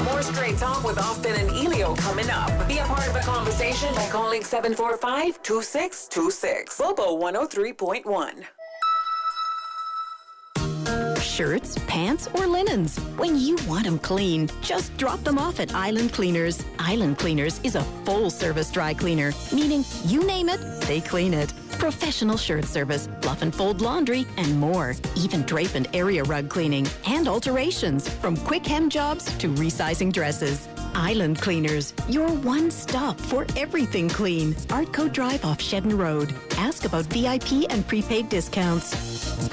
More Straight Talk with Austin and Ellio coming up. Be a part of the conversation by calling 745-2626. Bobo 103.1. Shirts, pants, or linens. When you want them clean, just drop them off at Island Cleaners. Island Cleaners is a full-service dry cleaner, meaning you name it, they clean it. Professional shirt service, fluff and fold laundry, and more. Even drape and area rug cleaning and alterations, from quick hem jobs to resizing dresses. Island Cleaners, your one stop for everything clean. Artco Drive off Shedden Road. Ask about VIP and prepaid discounts.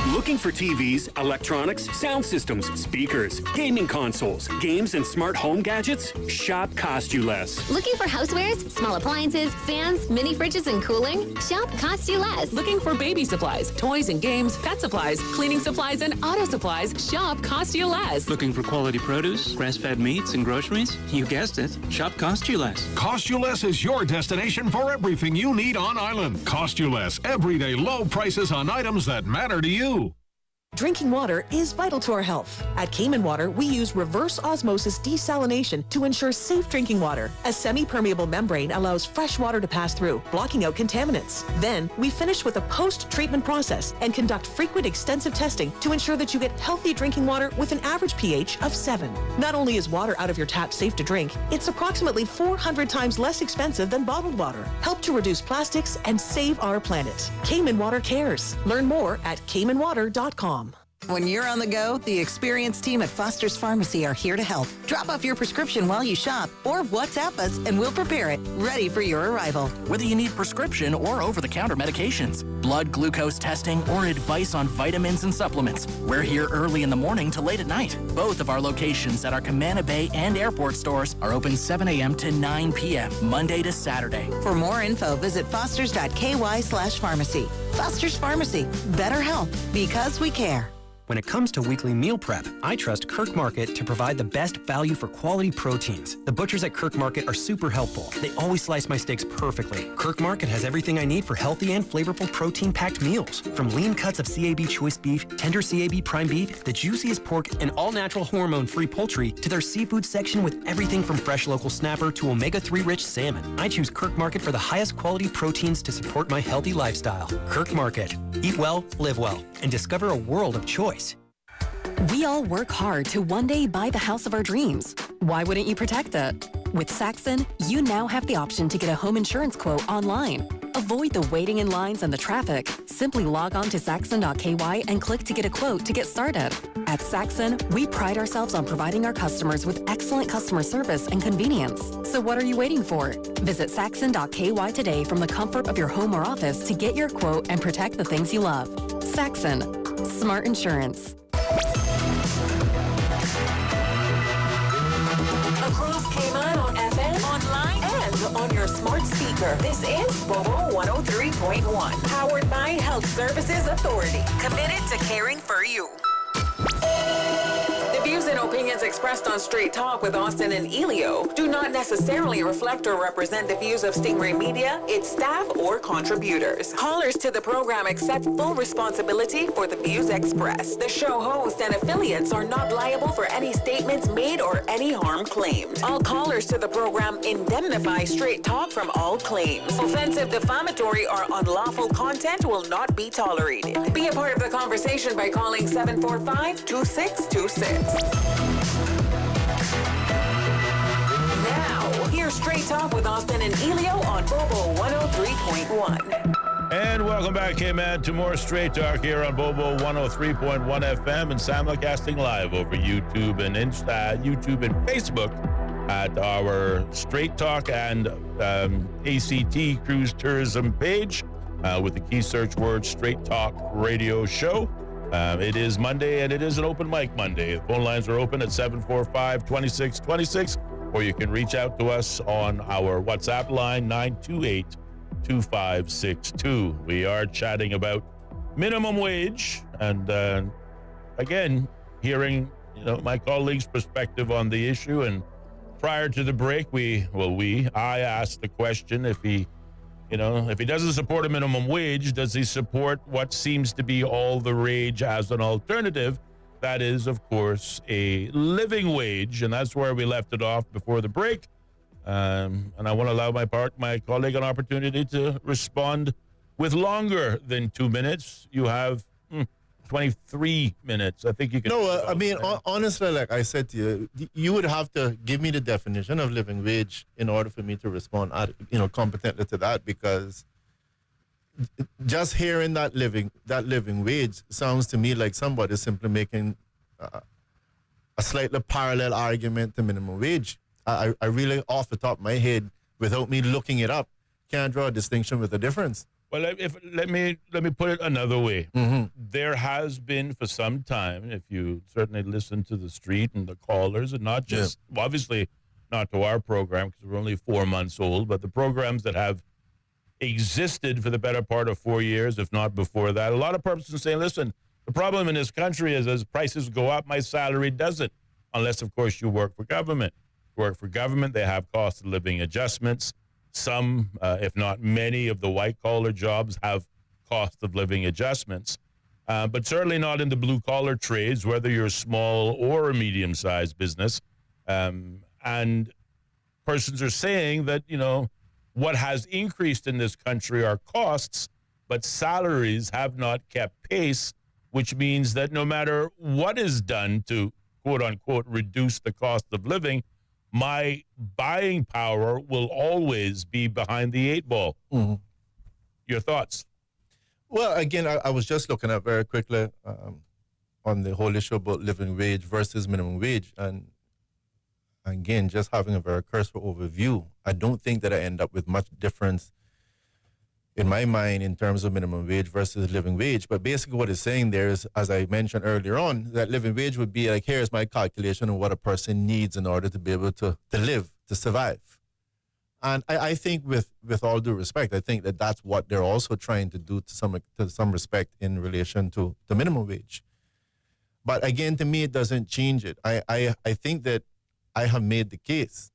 Looking for TVs, electronics, sound systems, speakers, gaming consoles, games, and smart home gadgets? Shop Cost You Less. Looking for housewares, small appliances, fans, mini fridges, and cooling? Shop Cost You Less. Looking for baby supplies, toys and games, pet supplies, cleaning supplies, and auto supplies? Shop Cost You Less. Looking for quality produce, grass-fed meats, and groceries? You guessed it. Shop Cost You Less. Cost You Less is your destination for everything you need on Island. Cost You Less. Everyday low prices on items that matter to you. Drinking water is vital to our health. At Cayman Water, we use reverse osmosis desalination to ensure safe drinking water. A semi-permeable membrane allows fresh water to pass through, blocking out contaminants. Then, we finish with a post-treatment process and conduct frequent extensive testing to ensure that you get healthy drinking water with an average pH of 7. Not only is water out of your tap safe to drink, it's approximately 400 times less expensive than bottled water. Help to reduce plastics and save our planet. Cayman Water cares. Learn more at caymanwater.com. When you're on the go, the experienced team at Foster's Pharmacy are here to help. Drop off your prescription while you shop or WhatsApp us and we'll prepare it, ready for your arrival. Whether you need prescription or over-the-counter medications, blood glucose testing, or advice on vitamins and supplements, we're here early in the morning to late at night. Both of our locations at our Camana Bay and airport stores are open 7 a.m. to 9 p.m., Monday to Saturday. For more info, visit fosters.ky/pharmacy. Foster's Pharmacy. Better health because we care. When it comes to weekly meal prep, I trust Kirk Market to provide the best value for quality proteins. The butchers at Kirk Market are super helpful. They always slice my steaks perfectly. Kirk Market has everything I need for healthy and flavorful protein-packed meals. From lean cuts of CAB choice beef, tender CAB prime beef, the juiciest pork, and all-natural hormone-free poultry, to their seafood section with everything from fresh local snapper to omega-3 rich salmon. I choose Kirk Market for the highest quality proteins to support my healthy lifestyle. Kirk Market. Eat well, live well, and discover a world of choice. We all work hard to one day buy the house of our dreams. Why wouldn't you protect it? With Saxon, you now have the option to get a home insurance quote online. Avoid the waiting in lines and the traffic. Simply log on to saxon.ky and click to get a quote to get started. At Saxon, we pride ourselves on providing our customers with excellent customer service and convenience. So what are you waiting for? Visit saxon.ky today from the comfort of your home or office to get your quote and protect the things you love. Saxon. Smart Insurance. Across Cayman on FM, online, and on your smart speaker. This is Bobo 103.1, powered by Health Services Authority, committed to caring for you. The views and opinions expressed on Straight Talk with Austin and Ellio do not necessarily reflect or represent the views of Stingray Media, its staff, or contributors. Callers to the program accept full responsibility for the views expressed. The show host and affiliates are not liable for any statements made or any harm claimed. All callers to the program indemnify Straight Talk from all claims. Offensive, defamatory, or unlawful content will not be tolerated. Be a part of the conversation by calling 745-2626. Now, here's Straight Talk with Austin and Ellio on Bobo 103.1. And welcome back, Cayman, to more Straight Talk here on Bobo 103.1 FM and simulcasting live over YouTube and YouTube and Facebook at our Straight Talk and ACT Cruise Tourism page with the key search word Straight Talk Radio Show. It is Monday, and it is an open mic Monday. The phone lines are open at 745-2626, or you can reach out to us on our WhatsApp line, 928-2562. We are chatting about minimum wage, and again, hearing my colleagues' perspective on the issue. And prior to the break, I asked the question, if he doesn't support a minimum wage, does he support what seems to be all the rage as an alternative? That is, of course, a living wage, and that's where we left it off before the break. And I want to allow my colleague an opportunity to respond with longer than 2 minutes. You have 23 minutes. I think you can. No, honestly, like I said to you, you would have to give me the definition of living wage in order for me to respond, competently to that, because just hearing that living wage sounds to me like somebody simply making a slightly parallel argument to minimum wage. I really, off the top of my head, without me looking it up, can't draw a distinction with a difference. Well, let me put it another way. Mm-hmm. There has been for some time, if you certainly listen to the street and the callers, and not just, obviously not to our program because we're only 4 months old, but the programs that have existed for the better part of 4 years, if not before that. A lot of persons saying, listen, the problem in this country is as prices go up, my salary doesn't, unless, of course, you work for government. Work for government, they have cost of living adjustments. Some, if not many, of the white-collar jobs have cost of living adjustments, but certainly not in the blue-collar trades, whether you're a small or a medium-sized business. And persons are saying that, what has increased in this country are costs, but salaries have not kept pace, which means that no matter what is done to, quote-unquote, reduce the cost of living, my buying power will always be behind the 8 ball. Mm-hmm. Your thoughts? Well, again, I was just looking at very quickly on the whole issue about living wage versus minimum wage. And again, just having a very cursory overview, I don't think that I end up with much difference in my mind in terms of minimum wage versus living wage. But basically what it's saying there is, as I mentioned earlier on, that living wage would be like, here's my calculation of what a person needs in order to be able to live, to survive. And I think with all due respect, I think that that's what they're also trying to do to some respect in relation to the minimum wage. But again, to me, it doesn't change it. I think that I have made the case.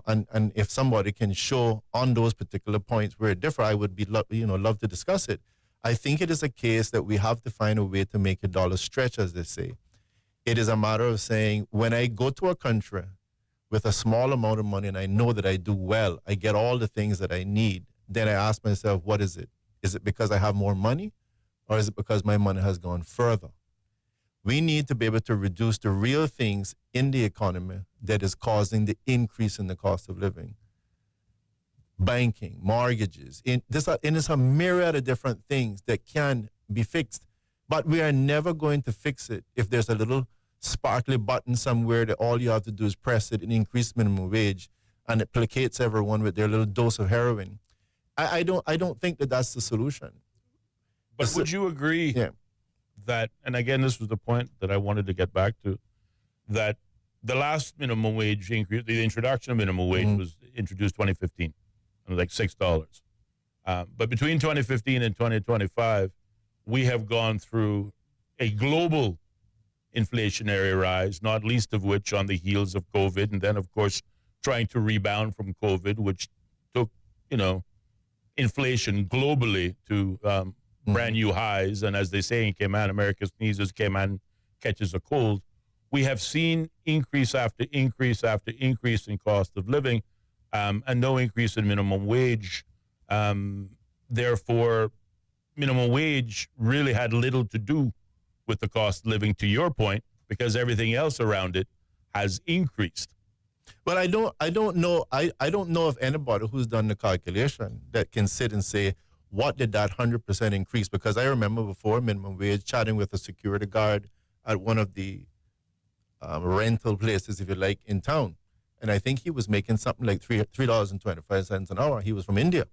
And if somebody can show on those particular points where it differ, I would be love to discuss it. I think it is a case that we have to find a way to make a dollar stretch, as they say. It is a matter of saying, when I go to a country with a small amount of money and I know that I do well, I get all the things that I need, then I ask myself, what is it? Is it because I have more money, or is it because my money has gone further? We need to be able to reduce the real things in the economy that is causing the increase in the cost of living. Banking, mortgages, there's a myriad of different things that can be fixed, but we are never going to fix it if there's a little sparkly button somewhere that all you have to do is press it and increase minimum wage, and it placates everyone with their little dose of heroin. I don't think that that's the solution. But would you agree? Yeah. that, and again, this was the point that I wanted to get back to, that the last minimum wage increase, the introduction of minimum wage was introduced 2015. It was like $6. But between 2015 and 2025, we have gone through a global inflationary rise, not least of which on the heels of COVID, and then, of course, trying to rebound from COVID, which took, inflation globally to brand new highs. And as they say in Cayman, America sneezes, Cayman catches a cold. We have seen increase after increase after increase in cost of living, and no increase in minimum wage. Therefore, minimum wage really had little to do with the cost of living, to your point, because everything else around it has increased. Well, I don't know if anybody who's done the calculation that can sit and say, what did that 100% increase? Because I remember before minimum wage chatting with a security guard at one of the rental places, if you like, in town. And I think he was making something like $3.25 an hour. He was from India.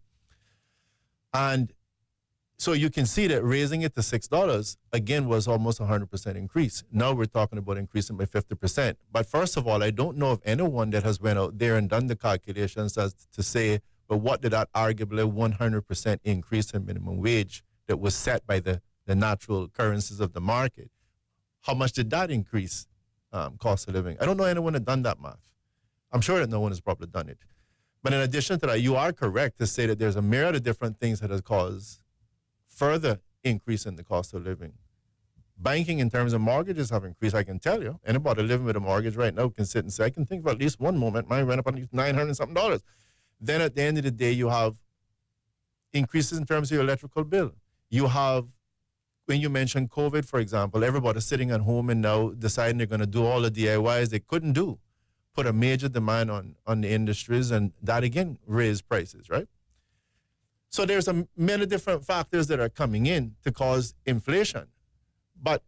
And so you can see that raising it to $6, again, was almost 100% increase. Now we're talking about increasing by 50%. But first of all, I don't know of anyone that has went out there and done the calculations as to say, but what did that arguably 100% increase in minimum wage that was set by the natural currencies of the market, how much did that increase cost of living? I don't know anyone that done that math. I'm sure that no one has probably done it. But in addition to that, you are correct to say that there's a myriad of different things that has caused further increase in the cost of living. Banking in terms of mortgages have increased, I can tell you. Anybody living with a mortgage right now can sit and say, I can think of at least one moment, mine went up at least $900 something. Then at the end of the day, you have increases in terms of your electrical bill. You have, when you mentioned COVID, for example, everybody's sitting at home and now deciding they're going to do all the DIYs they couldn't do. Put a major demand on the industries, and that again raised prices, right? So there's many different factors that are coming in to cause inflation. But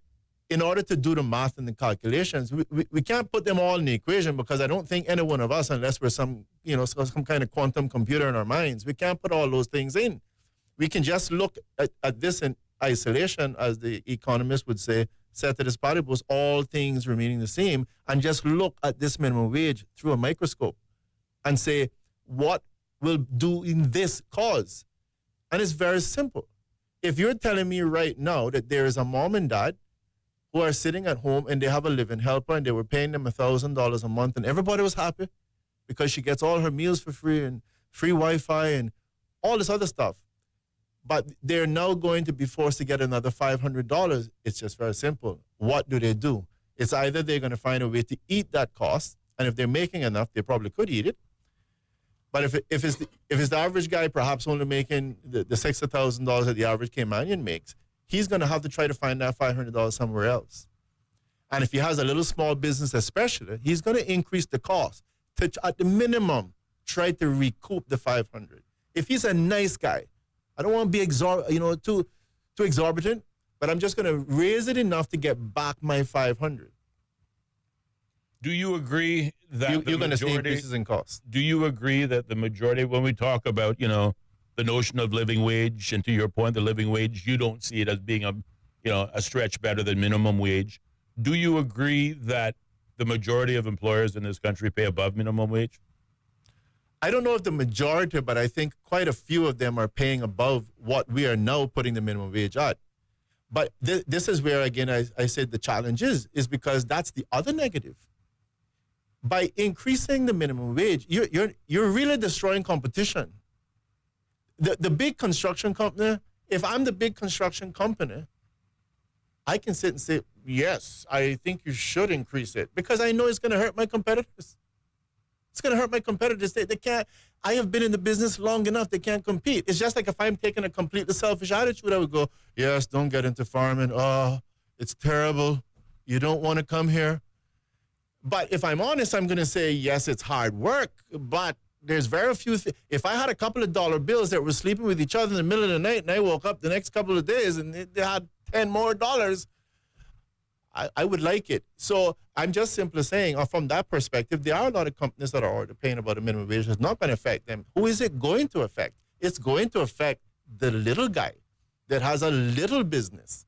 in order to do the math and the calculations, we can't put them all in the equation, because I don't think any one of us, unless we're some kind of quantum computer in our minds, we can't put all those things in. We can just look at this in isolation, as the economist would say, ceteris paribus, all things remaining the same, and just look at this minimum wage through a microscope and say, what will do in this cause? And it's very simple. If you're telling me right now that there is a mom and dad who are sitting at home and they have a living helper and they were paying them $1,000 a month and everybody was happy because she gets all her meals for free and free Wi-Fi and all this other stuff, but they're now going to be forced to get another $500, it's just very simple. What do? It's either they're going to find a way to eat that cost, and if they're making enough, they probably could eat it. But if it's the average guy perhaps only making the $60,000 that the average Caymanian makes, he's going to have to try to find that $500 somewhere else. And if he has a little small business especially, he's going to increase the cost to, at the minimum, try to recoup the $500. If he's a nice guy, I don't want to be too exorbitant, but I'm just going to raise it enough to get back my $500. Do you agree that you're going to see increases in costs? Do you agree that the majority, when we talk about, the notion of living wage, and to your point, the living wage, you don't see it as being a stretch better than minimum wage. Do you agree that the majority of employers in this country pay above minimum wage? I don't know if the majority, but I think quite a few of them are paying above what we are now putting the minimum wage at. But this is where, again, I said the challenge is because that's the other negative. By increasing the minimum wage, you're really destroying competition. The big construction company, if I'm the big construction company, I can sit and say, yes, I think you should increase it, because I know it's going to hurt my competitors. It's going to hurt my competitors. They can't. I have been in the business long enough. They can't compete. It's just like if I'm taking a completely selfish attitude, I would go, yes, don't get into farming. Oh, it's terrible. You don't want to come here. But if I'm honest, I'm going to say, yes, it's hard work, but there's very few things. If I had a couple of dollar bills that were sleeping with each other in the middle of the night and I woke up the next couple of days and they had $10 more, I would like it. So I'm just simply saying, from that perspective, there are a lot of companies that are already paying about a minimum wage. It's not going to affect them. Who is it going to affect? It's going to affect the little guy that has a little business.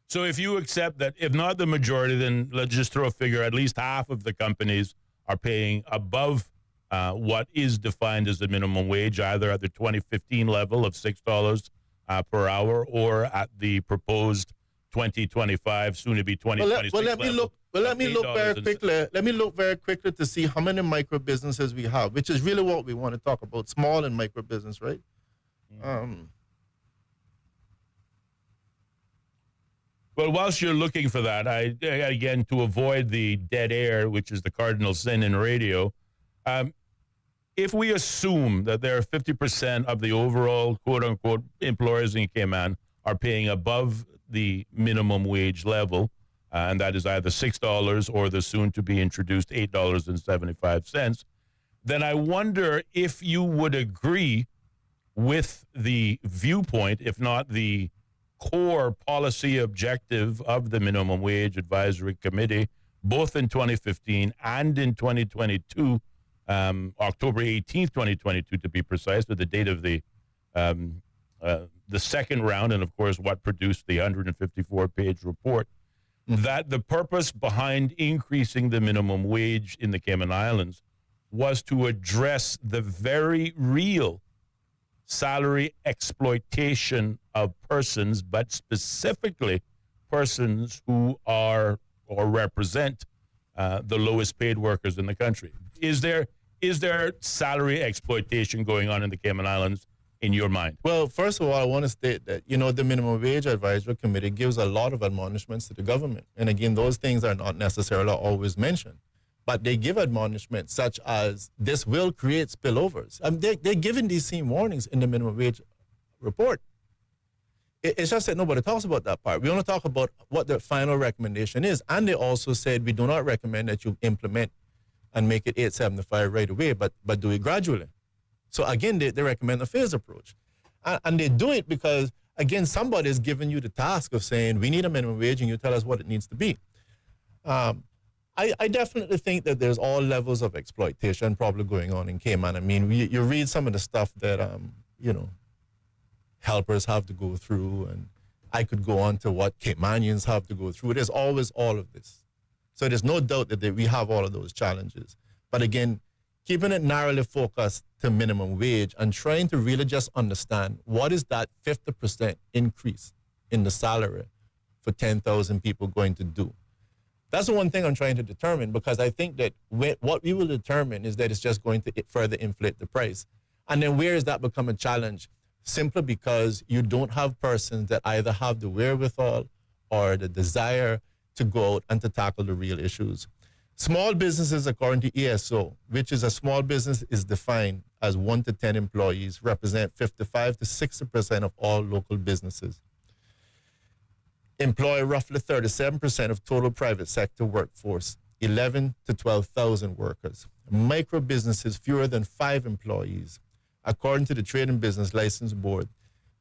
So if you accept that, if not the majority, then let's just throw a figure, at least half of the companies are paying above what is defined as the minimum wage, either at the 2015 level of $6 per hour or at the proposed 2025, soon to be 2026 let me look. Well, let me look very quickly. Let me look very quickly to see how many micro businesses we have, which is really what we want to talk about: small and micro business, right? Well, whilst you're looking for that, again, to avoid the dead air, which is the cardinal sin in radio, if we assume that there are 50% of the overall quote-unquote employers in Cayman are paying above the minimum wage level, and that is either $6 or the soon-to-be introduced $8.75, then I wonder if you would agree with the viewpoint, if not the core policy objective of the Minimum Wage Advisory Committee, both in 2015 and in 2022, October 18th, 2022 to be precise, with the date of the second round, and of course what produced the 154-page report, that the purpose behind increasing the minimum wage in the Cayman Islands was to address the very real salary exploitation of persons, but specifically persons who are or represent the lowest paid workers in the country. Is there salary exploitation going on in the Cayman Islands in your mind? Well, first of all, I want to state that, the Minimum Wage Advisory Committee gives a lot of admonishments to the government. And again, those things are not necessarily always mentioned. But they give admonishments such as this will create spillovers. They're giving these same warnings in the minimum wage report. It's just that nobody talks about that part. We only talk about what the final recommendation is. And they also said we do not recommend that you implement and make it 875 right away, but do it gradually. So again, they recommend a phased approach. And they do it because, again, somebody is giving you the task of saying we need a minimum wage and you tell us what it needs to be. I definitely think that there's all levels of exploitation probably going on in Cayman. I mean, you read some of the stuff that, helpers have to go through, and I could go on to what Caymanians have to go through. There's always all of this. So there's no doubt that we have all of those challenges. But again, keeping it narrowly focused to minimum wage and trying to really just understand what is that 50% increase in the salary for 10,000 people going to do. That's the one thing I'm trying to determine, because I think that what we will determine is that it's just going to further inflate the price. And then where does that become a challenge? Simply because you don't have persons that either have the wherewithal or the desire to go out and to tackle the real issues. Small businesses, according to ESO, which is a small business is defined as 1 to 10 employees, represent 55 to 60% of all local businesses. Employ roughly 37% of total private sector workforce, 11 to 12,000 workers. Micro businesses, fewer than 5 employees. According to the Trade and Business License Board,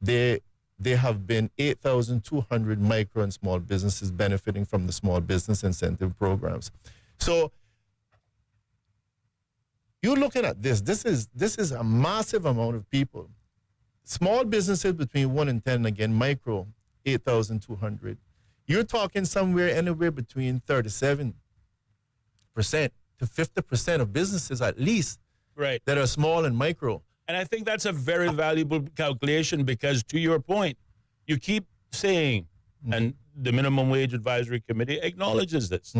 there have been 8,200 micro and small businesses benefiting from the small business incentive programs. So you're looking at this. This is a massive amount of people. Small businesses between 1 and 10, again, micro, 8,200. You're talking somewhere anywhere between 37% to 50% of businesses at least that are small and micro. And I think that's a very valuable calculation because, to your point, you keep saying, and the Minimum Wage Advisory Committee acknowledges this,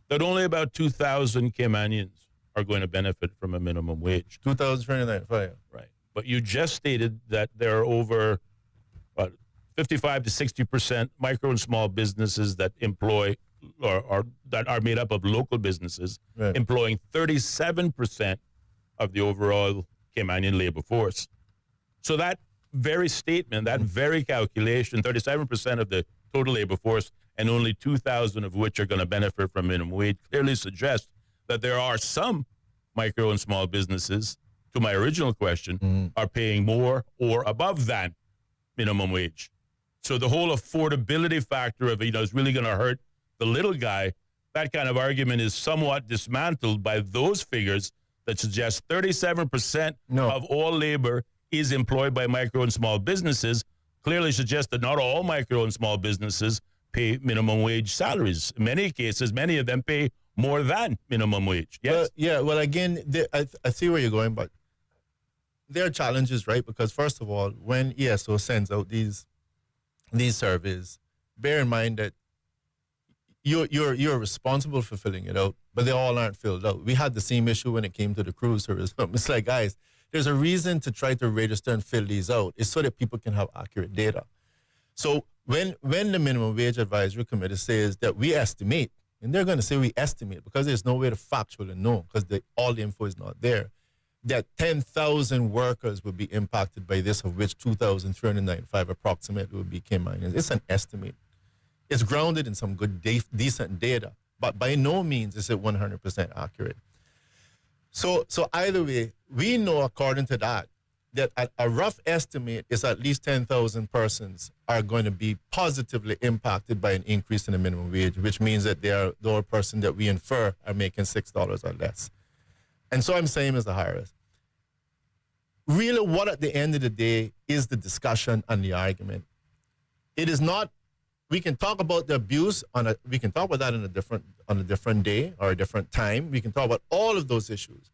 that only about 2,000 Caymanians are going to benefit from a minimum wage. 2,029, right. But you just stated that there are over 55 to 60% micro and small businesses that employ or that are made up of local businesses, employing 37% of the overall Caymanian labor force. So that very statement, that very calculation, 37% of the total labor force and only 2,000 of which are going to benefit from minimum wage, clearly suggests that there are some micro and small businesses, to my original question, are paying more or above than minimum wage. So the whole affordability factor of, is really going to hurt the little guy. That kind of argument is somewhat dismantled by those figures that suggest 37% of all labor is employed by micro and small businesses, clearly suggests that not all micro and small businesses pay minimum wage salaries. In many cases, many of them pay more than minimum wage. Yes. Well, again, I see where you're going, but there are challenges, right? Because first of all, when ESO sends out these surveys, bear in mind that you're responsible for filling it out, but they all aren't filled out. We had the same issue when it came to the cruise service. It's like, guys, there's a reason to try to register and fill these out. It's so that people can have accurate data. So when the Minimum Wage Advisory Committee says that we estimate, and they're going to say we estimate because there's no way to factually know because all the info is not there, that 10,000 workers will be impacted by this, of which 2,395 approximately will be Caymanians. It's an estimate. It's grounded in some good, decent data, but by no means is it 100% accurate. So either way, we know according to that a rough estimate is at least 10,000 persons are going to be positively impacted by an increase in the minimum wage, which means that the person that we infer are making $6 or less. And so I'm saying, Mr. Harris, really what at the end of the day is the discussion and the argument. It is not, we can talk about the abuse we can talk about that on a different day or a different time. We can talk about all of those issues.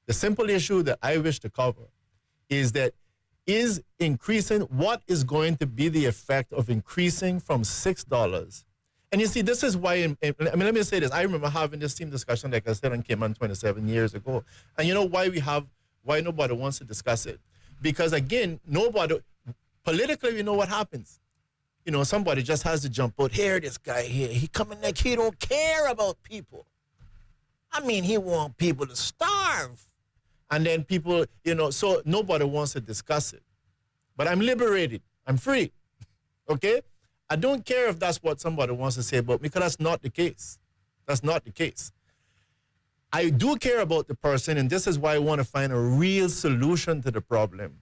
The simple issue that I wish to cover is that is increasing, what is going to be the effect of increasing from $6? And you see, this is why, let me say this. I remember having this same discussion, like I said, on Cayman 27 years ago. And you know why nobody wants to discuss it? Because again, politically, we know what happens. You know, somebody just has to jump out. Here, this guy here, he coming like he don't care about people. I mean, he want people to starve. And then people, so nobody wants to discuss it. But I'm liberated. I'm free. Okay? I don't care if that's what somebody wants to say about me, because that's not the case. That's not the case. I do care about the person, and this is why I want to find a real solution to the problem.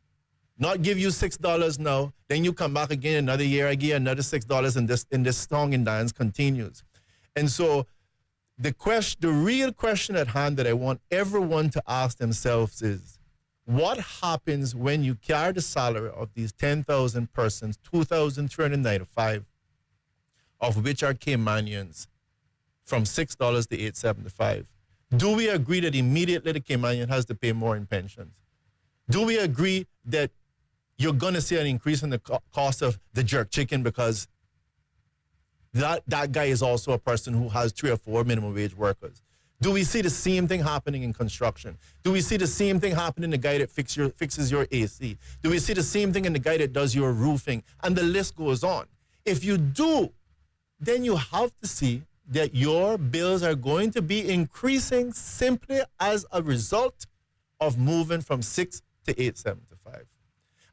Not give you $6 now, then you come back again another year, I give you another $6, and this song and dance continues. And so the real question at hand that I want everyone to ask themselves is, what happens when you carry the salary of these 10,000 persons, 2,395, of which are Caymanians, from $6 to $8.75? Do we agree that immediately the Caymanian has to pay more in pensions? Do we agree that you're going to see an increase in the cost of the jerk chicken because that guy is also a person who has 3 or 4 minimum wage workers? Do we see the same thing happening in construction? Do we see the same thing happening in the guy that fixes your AC? Do we see the same thing in the guy that does your roofing? And the list goes on. If you do, then you have to see that your bills are going to be increasing simply as a result of moving from 6 to 8.75.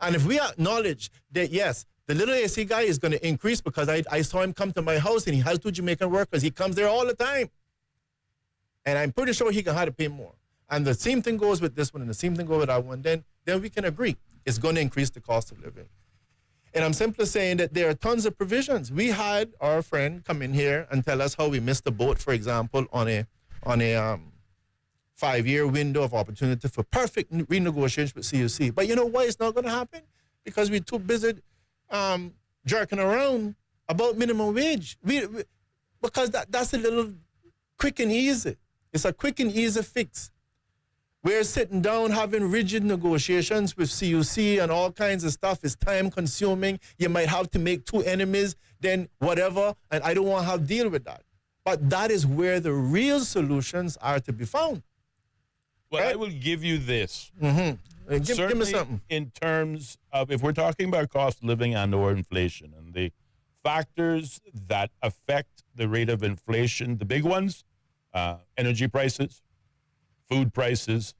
And if we acknowledge that, yes, the little AC guy is going to increase because I saw him come to my house and he has 2 Jamaican workers. He comes there all the time. And I'm pretty sure he can have to pay more. And the same thing goes with this one and the same thing goes with that one. Then we can agree. It's going to increase the cost of living. And I'm simply saying that there are tons of provisions. We had our friend come in here and tell us how we missed the boat, for example, on a 5-year window of opportunity for perfect renegotiation with CUC. But you know why it's not going to happen? Because we're too busy jerking around about minimum wage. Because that's a little quick and easy. It's a quick and easy fix. We're sitting down having rigid negotiations with CUC and all kinds of stuff. It's time consuming. You might have to make 2 enemies, then whatever, and I don't want to have to deal with that. But that is where the real solutions are to be found. Well, right? I will give you this. Mm-hmm. Give me something. In terms of, if we're talking about cost of living and or inflation and the factors that affect the rate of inflation, the big ones, energy prices, food prices,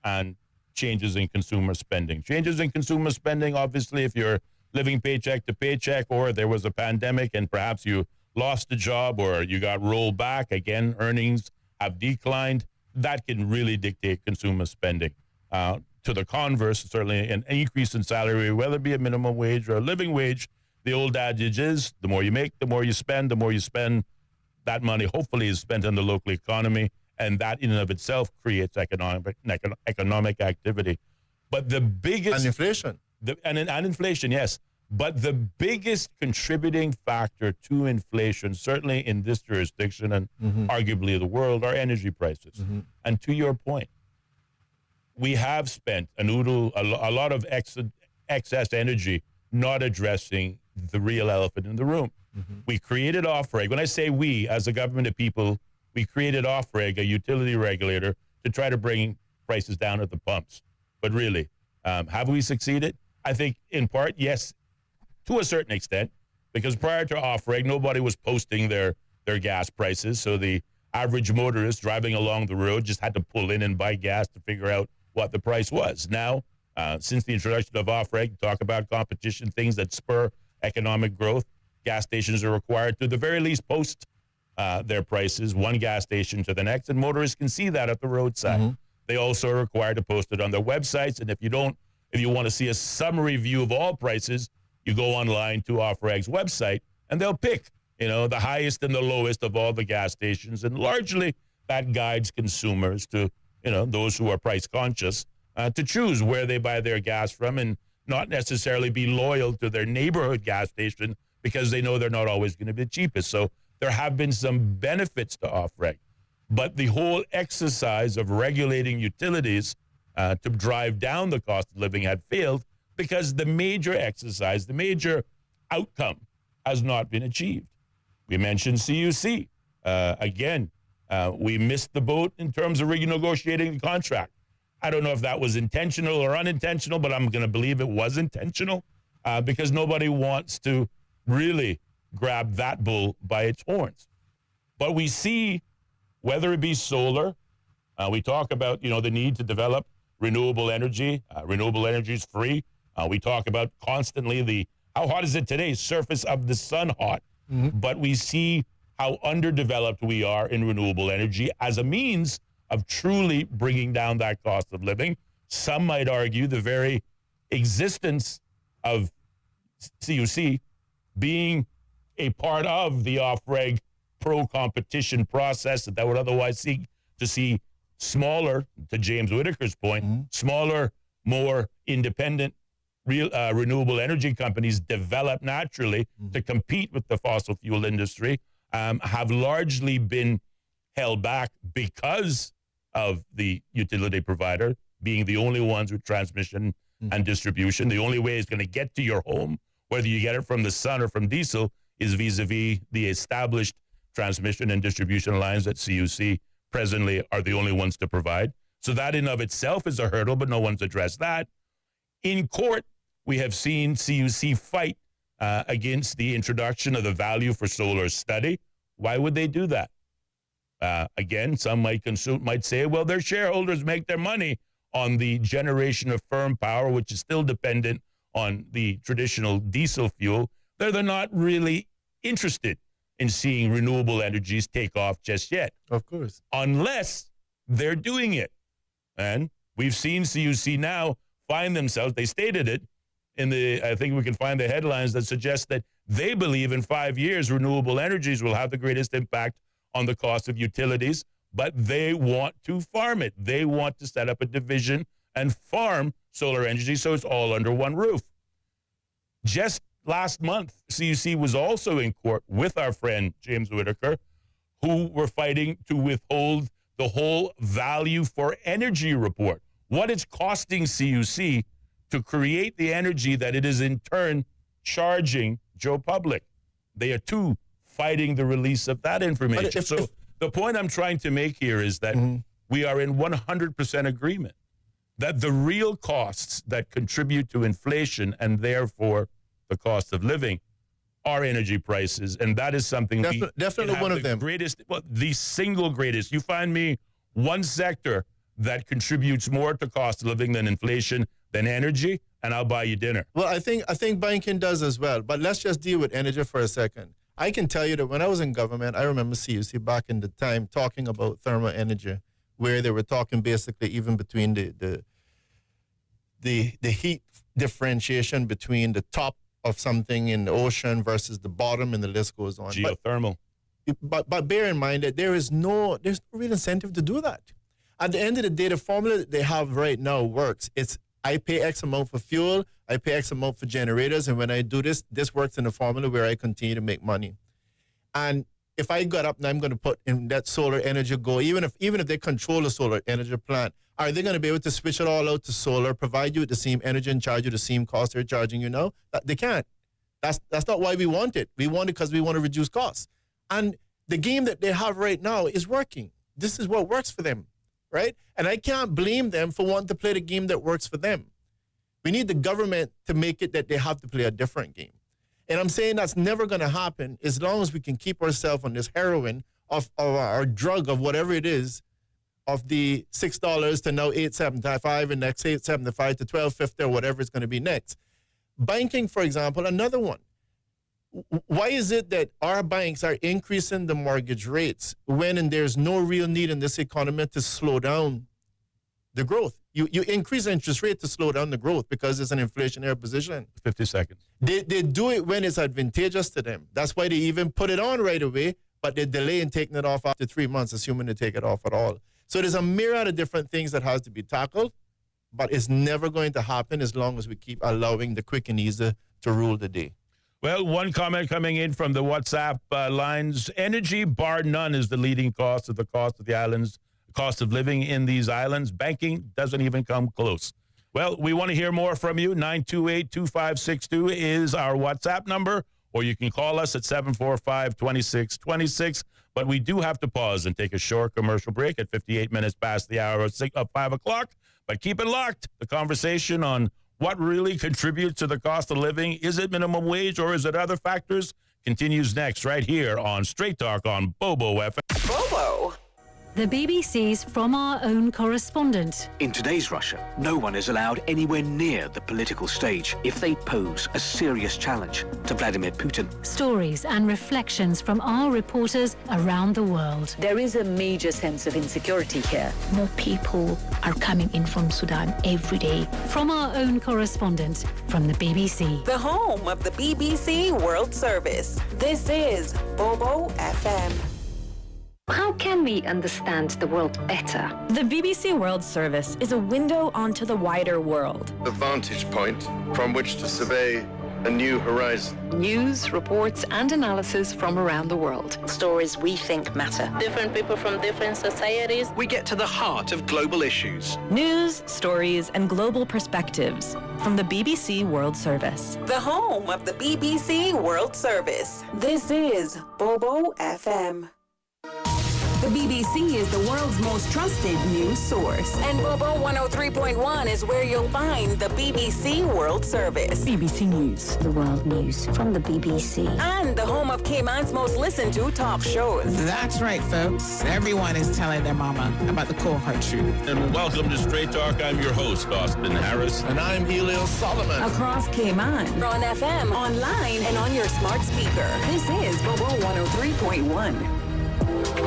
and changes in consumer spending. Changes in consumer spending, obviously, if you're living paycheck to paycheck or there was a pandemic and perhaps you lost a job or you got rolled back, again, earnings have declined, that can really dictate consumer spending. To the converse, certainly an increase in salary, whether it be a minimum wage or a living wage, the old adage is the more you make, the more you spend, that money hopefully is spent in the local economy. And that in and of itself creates economic activity. But the biggest... And inflation. And inflation, yes. But the biggest contributing factor to inflation, certainly in this jurisdiction and arguably the world, are energy prices. And to your point, we have spent a lot of excess energy not addressing the real elephant in the room. We created OFREG. When I say we, as a government of people, we created OFREG, a utility regulator, to try to bring prices down at the pumps. But really, have we succeeded? I think in part, yes, to a certain extent, because prior to OFREG, nobody was posting their gas prices. So the average motorist driving along the road just had to pull in and buy gas to figure out what the price was. Now, since the introduction of OFREG, talk about competition, things that spur economic growth, gas stations are required to, at the very least, post their prices, one gas station to the next, and motorists can see that at the roadside. They also are required to post it on their websites, and if you want to see a summary view of all prices, you go online to OFREG's website, and they'll pick, the highest and the lowest of all the gas stations, and largely that guides consumers to, those who are price conscious, to choose where they buy their gas from and not necessarily be loyal to their neighborhood gas station because they know they're not always going to be the cheapest. So there have been some benefits to OFREG. But the whole exercise of regulating utilities to drive down the cost of living had failed because the major exercise, the major outcome has not been achieved. We mentioned CUC. Again, we missed the boat in terms of renegotiating the contract. I don't know if that was intentional or unintentional, but I'm going to believe it was intentional because nobody wants to really grab that bull by its horns. But we see, whether it be solar, we talk about, the need to develop renewable energy. Renewable energy is free. We talk about constantly how hot is it today? Surface of the sun hot. But we see how underdeveloped we are in renewable energy as a means of truly bringing down that cost of living. Some might argue the very existence of CUC being a part of the OFREG pro-competition process that would otherwise seek to see smaller, to James Whitaker's point, smaller, more independent renewable energy companies develop naturally to compete with the fossil fuel industry, have largely been held back because of the utility provider being the only ones with transmission and distribution. The only way it's going to get to your home, whether you get it from the sun or from diesel, is vis-a-vis the established transmission and distribution lines that CUC presently are the only ones to provide. So that in of itself is a hurdle, but no one's addressed that. In court, we have seen CUC fight against the introduction of the value for solar study. Why would they do that? Again, some might say, well, their shareholders make their money on the generation of firm power, which is still dependent on the traditional diesel fuel. They're not really interested in seeing renewable energies take off just yet. Of course. Unless they're doing it. And we've seen CUC now find themselves, they stated it I think we can find the headlines that suggest that they believe in 5 years renewable energies will have the greatest impact on the cost of utilities, but they want to farm it. They want to set up a division and farm solar energy so it's all under one roof. Just last month, CUC was also in court with our friend James Whitaker, who were fighting to withhold the whole value for energy report. What it's costing CUC to create the energy that it is in turn charging Joe Public. They are too fighting the release of that information. So the point I'm trying to make here is that we are in 100% agreement that the real costs that contribute to inflation and therefore the cost of living are energy prices. And that is something definitely one of them. The single greatest. You find me one sector that contributes more to cost of living than inflation, than energy, and I'll buy you dinner. Well, I think banking does as well. But let's just deal with energy for a second. I can tell you that when I was in government, I remember CUC back in the time talking about thermal energy, where they were talking basically even between the heat differentiation between the top of something in the ocean versus the bottom, and the list goes on. Geothermal. But bear in mind that there's no real incentive to do that. At the end of the day, the formula that they have right now works. It's I pay X amount for fuel, I pay X amount for generators, and when I do this, this works in a formula where I continue to make money. And if I got up and I'm going to put in that solar energy go, even if they control the solar energy plant, are they going to be able to switch it all out to solar, provide you with the same energy and charge you the same cost they're charging you now? They can't. That's not why we want it. We want it because we want to reduce costs. And the game that they have right now is working. This is what works for them, right? And I can't blame them for wanting to play the game that works for them. We need the government to make it that they have to play a different game. And I'm saying that's never going to happen as long as we can keep ourselves on this heroin of our drug of whatever it is, of the $6 to now $8.75 and next $8.75 to $12.50 or whatever it's going to be next. Banking, for example, another one. Why is it that our banks are increasing the mortgage rates when there's no real need in this economy to slow down the growth? You increase the interest rate to slow down the growth because it's an inflationary position. 50 seconds. They do it when it's advantageous to them. That's why they even put it on right away, but they delay in taking it off after 3 months, assuming they take it off at all. So there's a myriad of different things that has to be tackled, but it's never going to happen as long as we keep allowing the quick and easy to rule the day. Well, one comment coming in from the WhatsApp lines. Energy, bar none, is the leading cost of the islands. Cost of living in these islands. Banking doesn't even come close. Well, we want to hear more from you. 928-2562 is our WhatsApp number, or you can call us at 745-2626. But we do have to pause and take a short commercial break at 58 minutes past the hour of 5 o'clock. But keep it locked. The conversation on what really contributes to the cost of living, is it minimum wage or is it other factors, continues next right here on Straight Talk on Bobo FM. Bobo. The BBC's From Our Own Correspondent. In today's Russia, no one is allowed anywhere near the political stage if they pose a serious challenge to Vladimir Putin. Stories and reflections from our reporters around the world. There is a major sense of insecurity here. More people are coming in from Sudan every day. From Our Own Correspondent from the BBC. The home of the BBC World Service. This is Bobo FM. How can we understand the world better? The BBC World Service is a window onto the wider world. A vantage point from which to survey a new horizon. News, reports, and analysis from around the world. Stories we think matter. Different people from different societies. We get to the heart of global issues. News, stories, and global perspectives from the BBC World Service. The home of the BBC World Service. This is Bobo FM. The BBC is the world's most trusted news source. And Bobo 103.1 is where you'll find the BBC World Service. BBC News, the world news from the BBC. And the home of Cayman's most listened to talk shows. That's right, folks. Everyone is telling their mama about the cold hard truth. And welcome to Straight Talk. I'm your host, Austin Harris. And I'm Ellio Solomon. Across Cayman, on FM, online, and on your smart speaker. This is Bobo 103.1.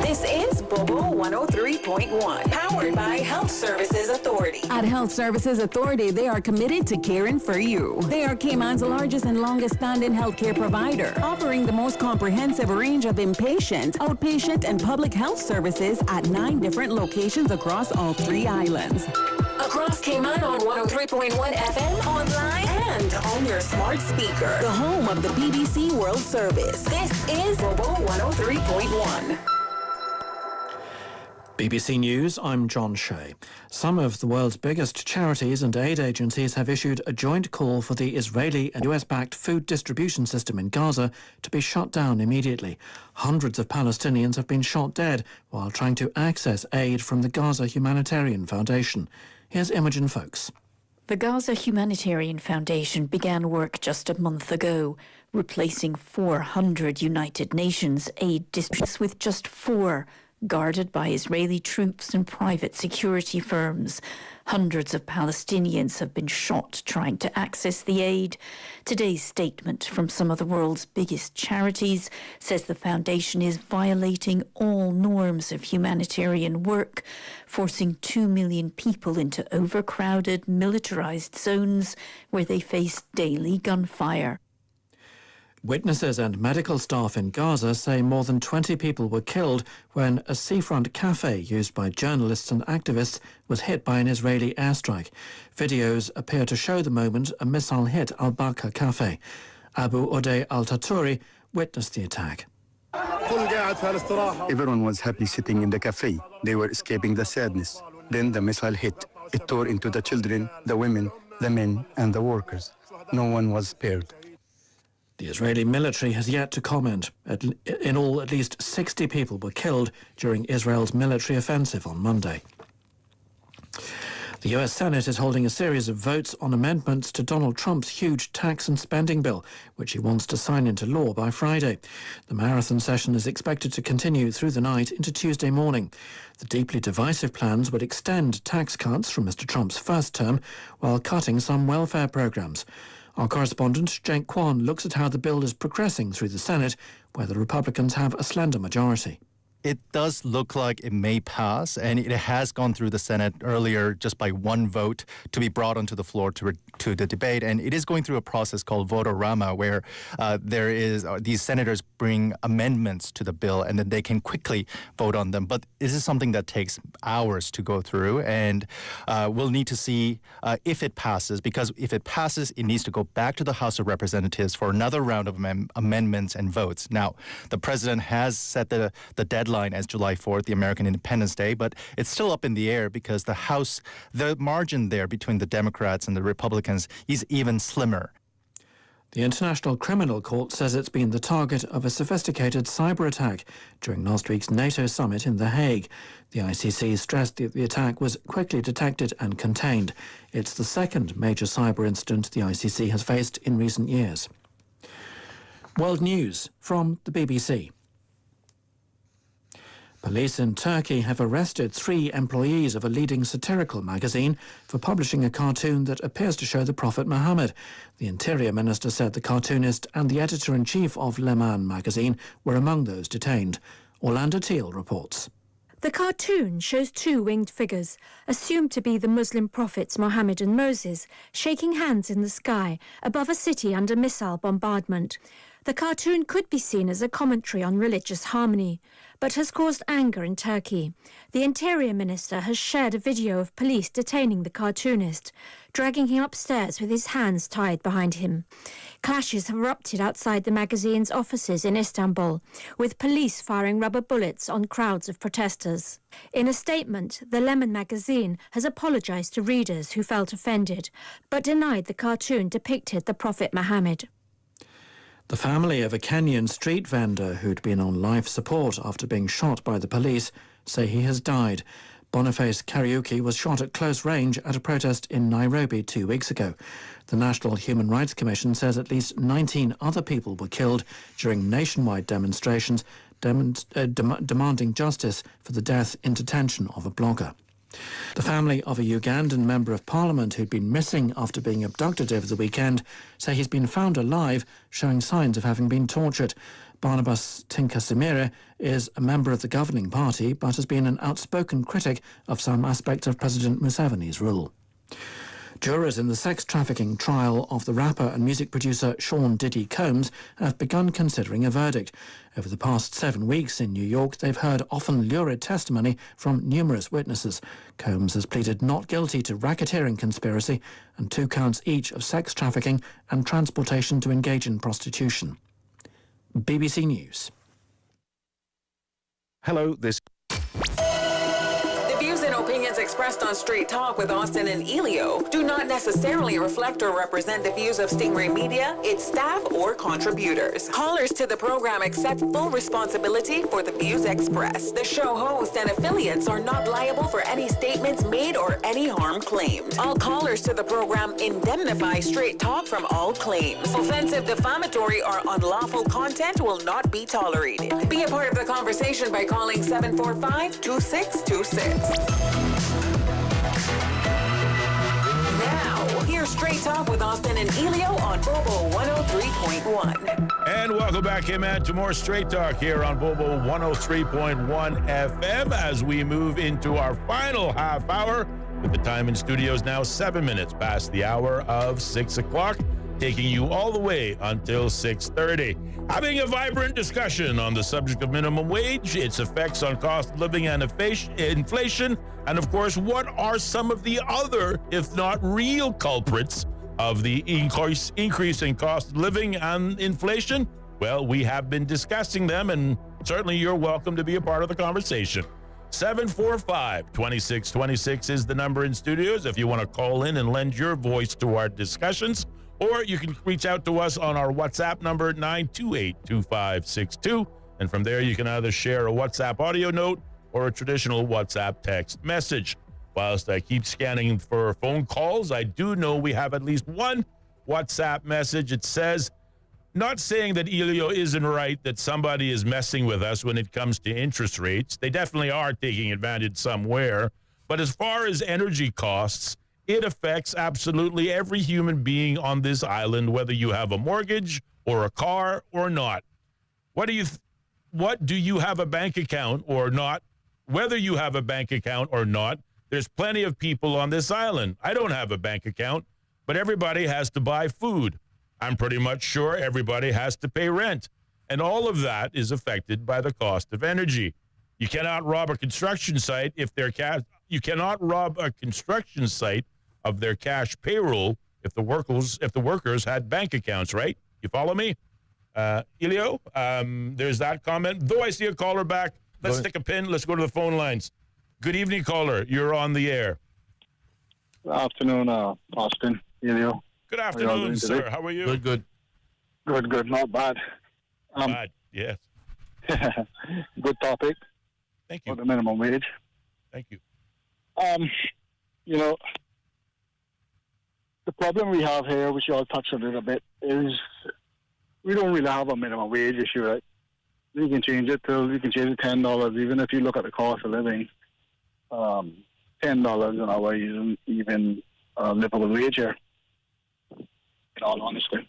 This is Bobo 103.1, powered by Health Services Authority. At Health Services Authority, they are committed to caring for you. They are Cayman's largest and longest-standing healthcare provider, offering the most comprehensive range of inpatient, outpatient, and public health services at 9 different locations across all 3 islands. Across Cayman on 103.1 FM, online, and on your smart speaker. The home of the BBC World Service. This is Bobo 103.1. BBC News, I'm John Shea. Some of the world's biggest charities and aid agencies have issued a joint call for the Israeli and US-backed food distribution system in Gaza to be shut down immediately. Hundreds of Palestinians have been shot dead while trying to access aid from the Gaza Humanitarian Foundation. Here's Imogen Folks. The Gaza Humanitarian Foundation began work just a month ago, replacing 400 United Nations aid districts with just 4, guarded by Israeli troops and private security firms. Hundreds of Palestinians have been shot trying to access the aid. Today's statement from some of the world's biggest charities says the foundation is violating all norms of humanitarian work, forcing 2 million people into overcrowded, militarized zones where they face daily gunfire. Witnesses and medical staff in Gaza say more than 20 people were killed when a seafront cafe used by journalists and activists was hit by an Israeli airstrike. Videos appear to show the moment a missile hit Al-Baka cafe. Abu Odeh Al-Taturi witnessed the attack. Everyone was happy sitting in the cafe. They were escaping the sadness. Then the missile hit. It tore into the children, the women, the men, and the workers. No one was spared. The Israeli military has yet to comment. In all, at least 60 people were killed during Israel's military offensive on Monday. The US Senate is holding a series of votes on amendments to Donald Trump's huge tax and spending bill, which he wants to sign into law by Friday. The marathon session is expected to continue through the night into Tuesday morning. The deeply divisive plans would extend tax cuts from Mr. Trump's first term while cutting some welfare programs. Our correspondent, Jake Kwan, looks at how the bill is progressing through the Senate, where the Republicans have a slender majority. It does look like it may pass, and it has gone through the Senate earlier just by one vote to be brought onto the floor to the debate. And it is going through a process called vote-a-rama, where these senators bring amendments to the bill, and then they can quickly vote on them. But this is something that takes hours to go through, and we'll need to see if it passes, because if it passes, it needs to go back to the House of Representatives for another round of amendments and votes. Now, the president has set the deadline as July 4th, the American Independence Day, but it's still up in the air because the margin there between the Democrats and the Republicans is even slimmer. The International Criminal Court says it's been the target of a sophisticated cyber attack during last week's NATO summit in The Hague. The ICC stressed that the attack was quickly detected and contained. It's the second major cyber incident the ICC has faced in recent years. World News from the BBC. Police in Turkey have arrested 3 employees of a leading satirical magazine for publishing a cartoon that appears to show the Prophet Muhammad. The Interior Minister said the cartoonist and the editor-in-chief of Leman magazine were among those detained. Orlando Teal reports. The cartoon shows 2 winged figures, assumed to be the Muslim prophets Mohammed and Moses, shaking hands in the sky above a city under missile bombardment. The cartoon could be seen as a commentary on religious harmony, but has caused anger in Turkey. The Interior Minister has shared a video of police detaining the cartoonist, dragging him upstairs with his hands tied behind him. Clashes have erupted outside the magazine's offices in Istanbul, with police firing rubber bullets on crowds of protesters. In a statement, the Lemon magazine has apologised to readers who felt offended, but denied the cartoon depicted the Prophet Muhammad. The family of a Kenyan street vendor who'd been on life support after being shot by the police say he has died. Boniface Kariuki was shot at close range at a protest in Nairobi 2 weeks ago. The National Human Rights Commission says at least 19 other people were killed during nationwide demonstrations demanding justice for the death in detention of a blogger. The family of a Ugandan member of parliament who'd been missing after being abducted over the weekend say he's been found alive, showing signs of having been tortured. Barnabas Tinkasimire is a member of the governing party, but has been an outspoken critic of some aspects of President Museveni's rule. Jurors in the sex trafficking trial of the rapper and music producer Sean Diddy Combs have begun considering a verdict. Over the past 7 weeks in New York, they've heard often lurid testimony from numerous witnesses. Combs has pleaded not guilty to racketeering conspiracy and 2 counts each of sex trafficking and transportation to engage in prostitution. BBC News. Hello, this... The views and opinions expressed on Straight Talk with Austin and Ellio do not necessarily reflect or represent the views of Stingray Media, its staff, or contributors. Callers to the program accept full responsibility for the views expressed. The show host and affiliates are not liable for any statements made or any harm claimed. All callers to the program indemnify Straight Talk from all claims. Offensive, defamatory, or unlawful content will not be tolerated. Be a part of the conversation by calling 745-2626. Now, here's Straight Talk with Austin and Ellio on Bobo 103.1. And welcome back, hey man, to more Straight Talk here on Bobo 103.1 FM as we move into our final half hour with the time in studios now 7 minutes past the hour of 6 o'clock. taking you all the way until 6:30. Having a vibrant discussion on the subject of minimum wage, its effects on cost of living and inflation, and of course, what are some of the other, if not real, culprits of the increase in cost of living and inflation? Well, we have been discussing them, and certainly you're welcome to be a part of the conversation. 745-2626 is the number in studios if you want to call in and lend your voice to our discussions, or you can reach out to us on our WhatsApp number 928-2562, and from there you can either share a WhatsApp audio note or a traditional WhatsApp text message. Whilst I keep scanning for phone calls, I do know we have at least one WhatsApp message. It says, not saying that Ellio isn't right that somebody is messing with us when it comes to interest rates. They definitely are taking advantage somewhere. But as far as energy costs, it affects absolutely every human being on this island, whether you have a mortgage or a car or not. What do you have a bank account or not? Whether you have a bank account or not, there's plenty of people on this island. I don't have a bank account, but everybody has to buy food. I'm pretty much sure everybody has to pay rent. And all of that is affected by the cost of energy. You cannot rob a construction site you cannot rob a construction site of their cash payroll if the workers had bank accounts, right? You follow me? Ellio, there's that comment. Though I see a caller back, let's stick a pin. Let's go to the phone lines. Good evening, caller. You're on the air. Good afternoon, Austin, Ellio. Good afternoon, sir. How are you? Good. Not bad. Bad, yes. Good topic. Thank you. For the minimum wage. Thank you. The problem we have here, which you all touched on it a bit, is we don't really have a minimum wage issue, right? You can change it to $10, even if you look at the cost of living. $10 an hour isn't even a livable wage here, in all honesty.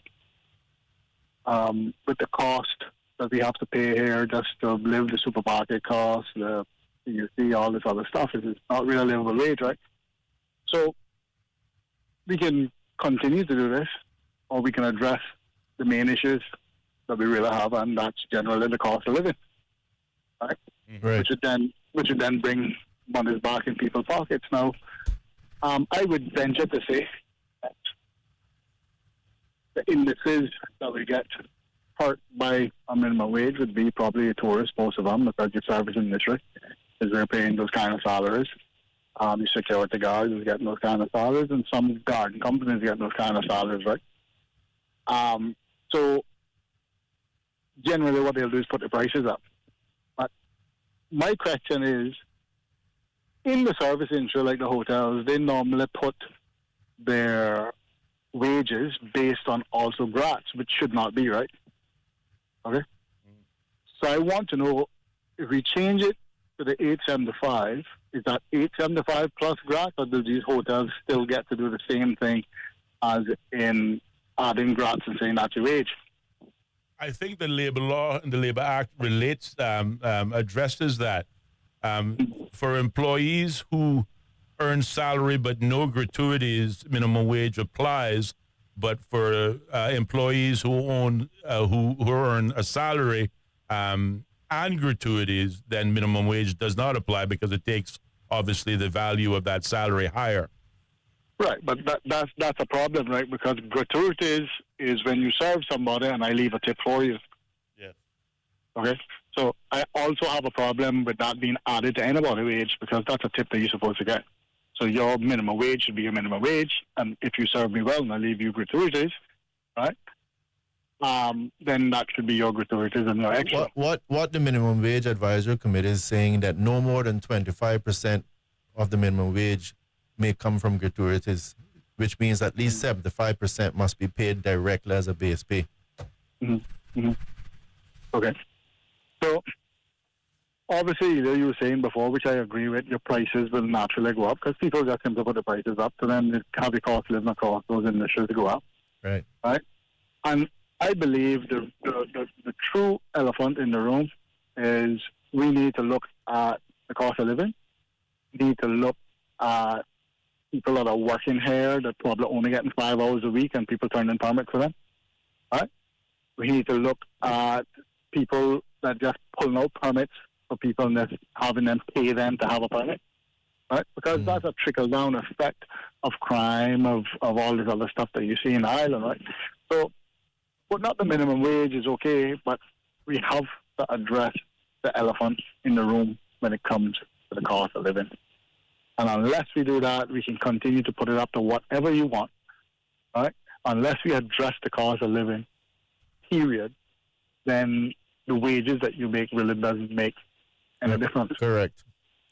With the cost that we have to pay here just to live, the supermarket costs, you see all this other stuff, it's not really a livable wage, right? So we can continue to do this, or we can address the main issues that we really have, and that's generally the cost of living, right? Right. Which would then bring money back in people's pockets. Now, I would venture to say that the indices that we get hurt by a minimum wage would be probably tourists, most of them, because your service industry is they're paying those kind of salaries. Your security guards is getting those kind of salaries, and some garden companies getting those kind of salaries, right? So generally what they'll do is put the prices up. But my question is, in the service industry, like the hotels, they normally put their wages based on also grads, which should not be, right? Okay? So I want to know, if we change it to the 875, is that 875 plus grads, or do these hotels still get to do the same thing as in adding grads and saying that's your wage? I think the labor law and the Labor Act addresses that. For employees who earn salary but no gratuities, minimum wage applies. But for employees who earn a salary and gratuities, then minimum wage does not apply because it takes obviously the value of that salary higher. Right, but that's a problem, right? Because gratuities is when you serve somebody and I leave a tip for you. Yes. Okay? So I also have a problem with that being added to anybody's wage, because that's a tip that you're supposed to get. So your minimum wage should be your minimum wage, and if you serve me well and I leave you gratuities, right? Then that should be your gratuities and your extra. What the Minimum Wage Advisory Committee is saying, that no more than 25% of the minimum wage may come from gratuities, which means at least 75% must be paid directly as a base pay. Mm-hmm. Mm-hmm. Okay. So, obviously, you were saying before, which I agree with, your prices will naturally go up because people just seem to put the prices up, so then they have the cost of living across those industries to go up. Right. Right? And I believe the true elephant in the room is we need to look at the cost of living. We need to look at people that are working here that probably only getting 5 hours a week and people turning permits for them. Right? We need to look at people that just pulling out permits for people and just having them pay them to have a permit. Right? Because that's a trickle-down effect of crime, of all this other stuff that you see in Ireland, right? So, putting up the minimum wage is okay, but we have to address the elephant in the room when it comes to the cost of living. And unless we do that, we can continue to put it up to whatever you want, right? Unless we address the cost of living, period, then the wages that you make really doesn't make any difference. Correct.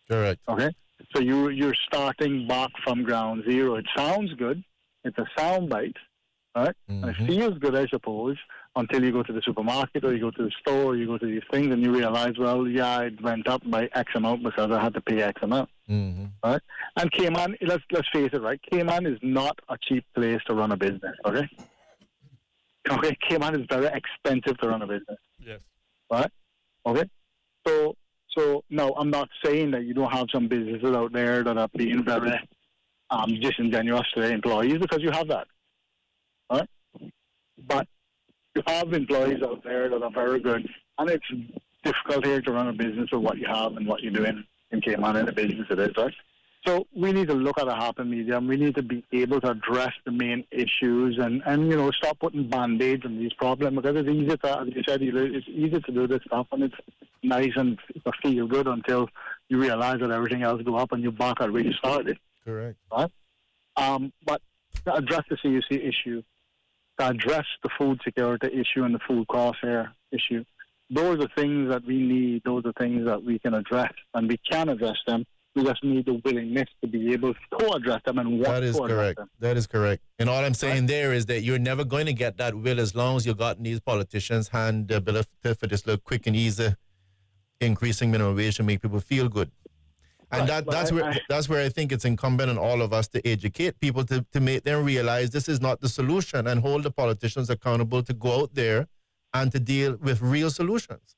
Okay? So you're starting back from ground zero. It sounds good. It's a sound bite, right? And it feels good, I suppose, until you go to the supermarket or you go to the store or you go to these things and you realize, well, yeah, it went up by X amount because I had to pay X amount, right? And Cayman, let's face it, right? Cayman is not a cheap place to run a business, okay? Okay, Cayman is very expensive to run a business. Yes. Right? Okay? So no, I'm not saying that you don't have some businesses out there that are being very disingenuous to their employees, because you have that. Right? But you have employees out there that are very good, and it's difficult here to run a business with what you have and what you're doing in Cayman in the business it is, right? So we need to look at a happy medium. We need to be able to address the main issues and stop putting band-aids on these problems, because it's easy to, as you said, it's easy to do this stuff and it's nice and it feel good until you realize that everything else go up and you're back at where you started. Correct. Right? But to address the CUC issue, to address the food security issue and the food crosshair issue, those are things that we need, those are things that we can address, and we can address them. We just need the willingness to be able to address them and want to address them. That is correct. And all I'm saying there is that you're never going to get that will as long as you've gotten these politicians hand the bill for this little quick and easy increasing minimum wage to make people feel good. And that's where I think it's incumbent on all of us to educate people to make them realize this is not the solution, and hold the politicians accountable to go out there and to deal with real solutions.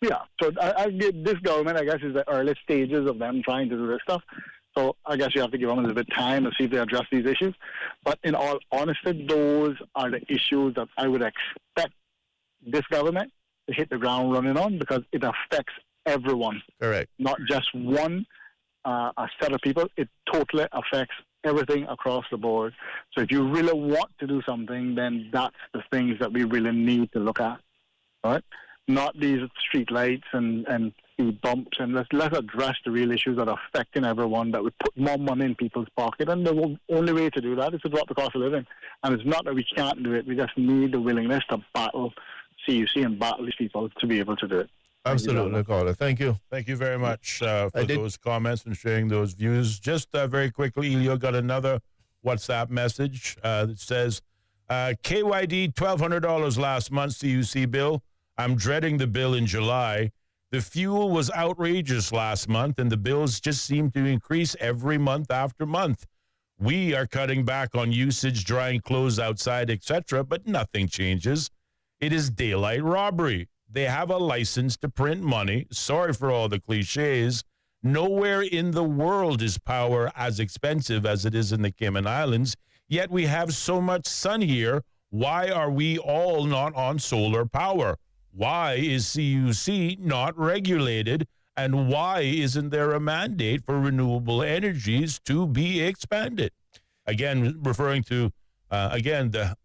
Yeah, so I give this government, I guess, is the early stages of them trying to do this stuff. So I guess you have to give them a little bit of time to see if they address these issues. But in all honesty, those are the issues that I would expect this government to hit the ground running on, because it affects everyone. Correct. Not just one a set of people. It totally affects everything across the board. So if you really want to do something, then that's the things that we really need to look at, right? Not these street lights and speed bumps, and let's address the real issues that are affecting everyone, that would put more money in people's pocket. And the only way to do that is to drop the cost of living. And it's not that we can't do it, we just need the willingness to battle CUC and battle these people to be able to do it. Absolutely, caller. Thank you. Thank you very much for those comments and sharing those views. Just very quickly, Ellio got another WhatsApp message that says, KYD $1,200 last month's CUC bill. I'm dreading the bill in July. The fuel was outrageous last month, and the bills just seem to increase every month after month. We are cutting back on usage, drying clothes outside, etc., but nothing changes. It is daylight robbery. They have a license to print money. Sorry for all the cliches. Nowhere in the world is power as expensive as it is in the Cayman Islands, yet we have so much sun here. Why are we all not on solar power? Why is CUC not regulated? And why isn't there a mandate for renewable energies to be expanded? Again, referring to, the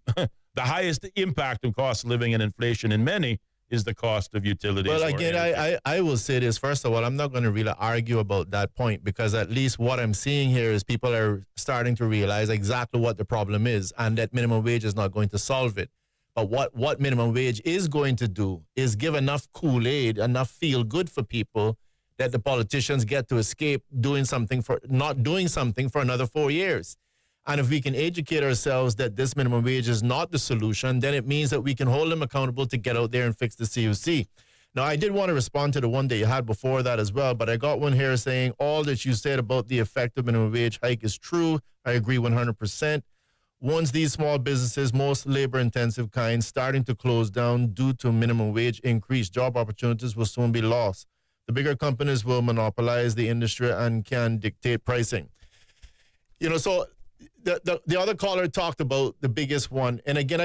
highest impact on cost of living and inflation in many is the cost of utilities. Well, again, I will say this. First of all, I'm not going to really argue about that point, because at least what I'm seeing here is people are starting to realize exactly what the problem is, and that minimum wage is not going to solve it. But what minimum wage is going to do is give enough Kool-Aid, enough feel-good for people that the politicians get to escape not doing something for another 4 years. And if we can educate ourselves that this minimum wage is not the solution, then it means that we can hold them accountable to get out there and fix the CUC. Now, I did want to respond to the one that you had before that as well, but I got one here saying all that you said about the effective minimum wage hike is true. I agree 100%. Once these small businesses, most labor-intensive kinds, starting to close down due to minimum wage increase, job opportunities will soon be lost. The bigger companies will monopolize the industry and can dictate pricing. So the other caller talked about the biggest one. And again,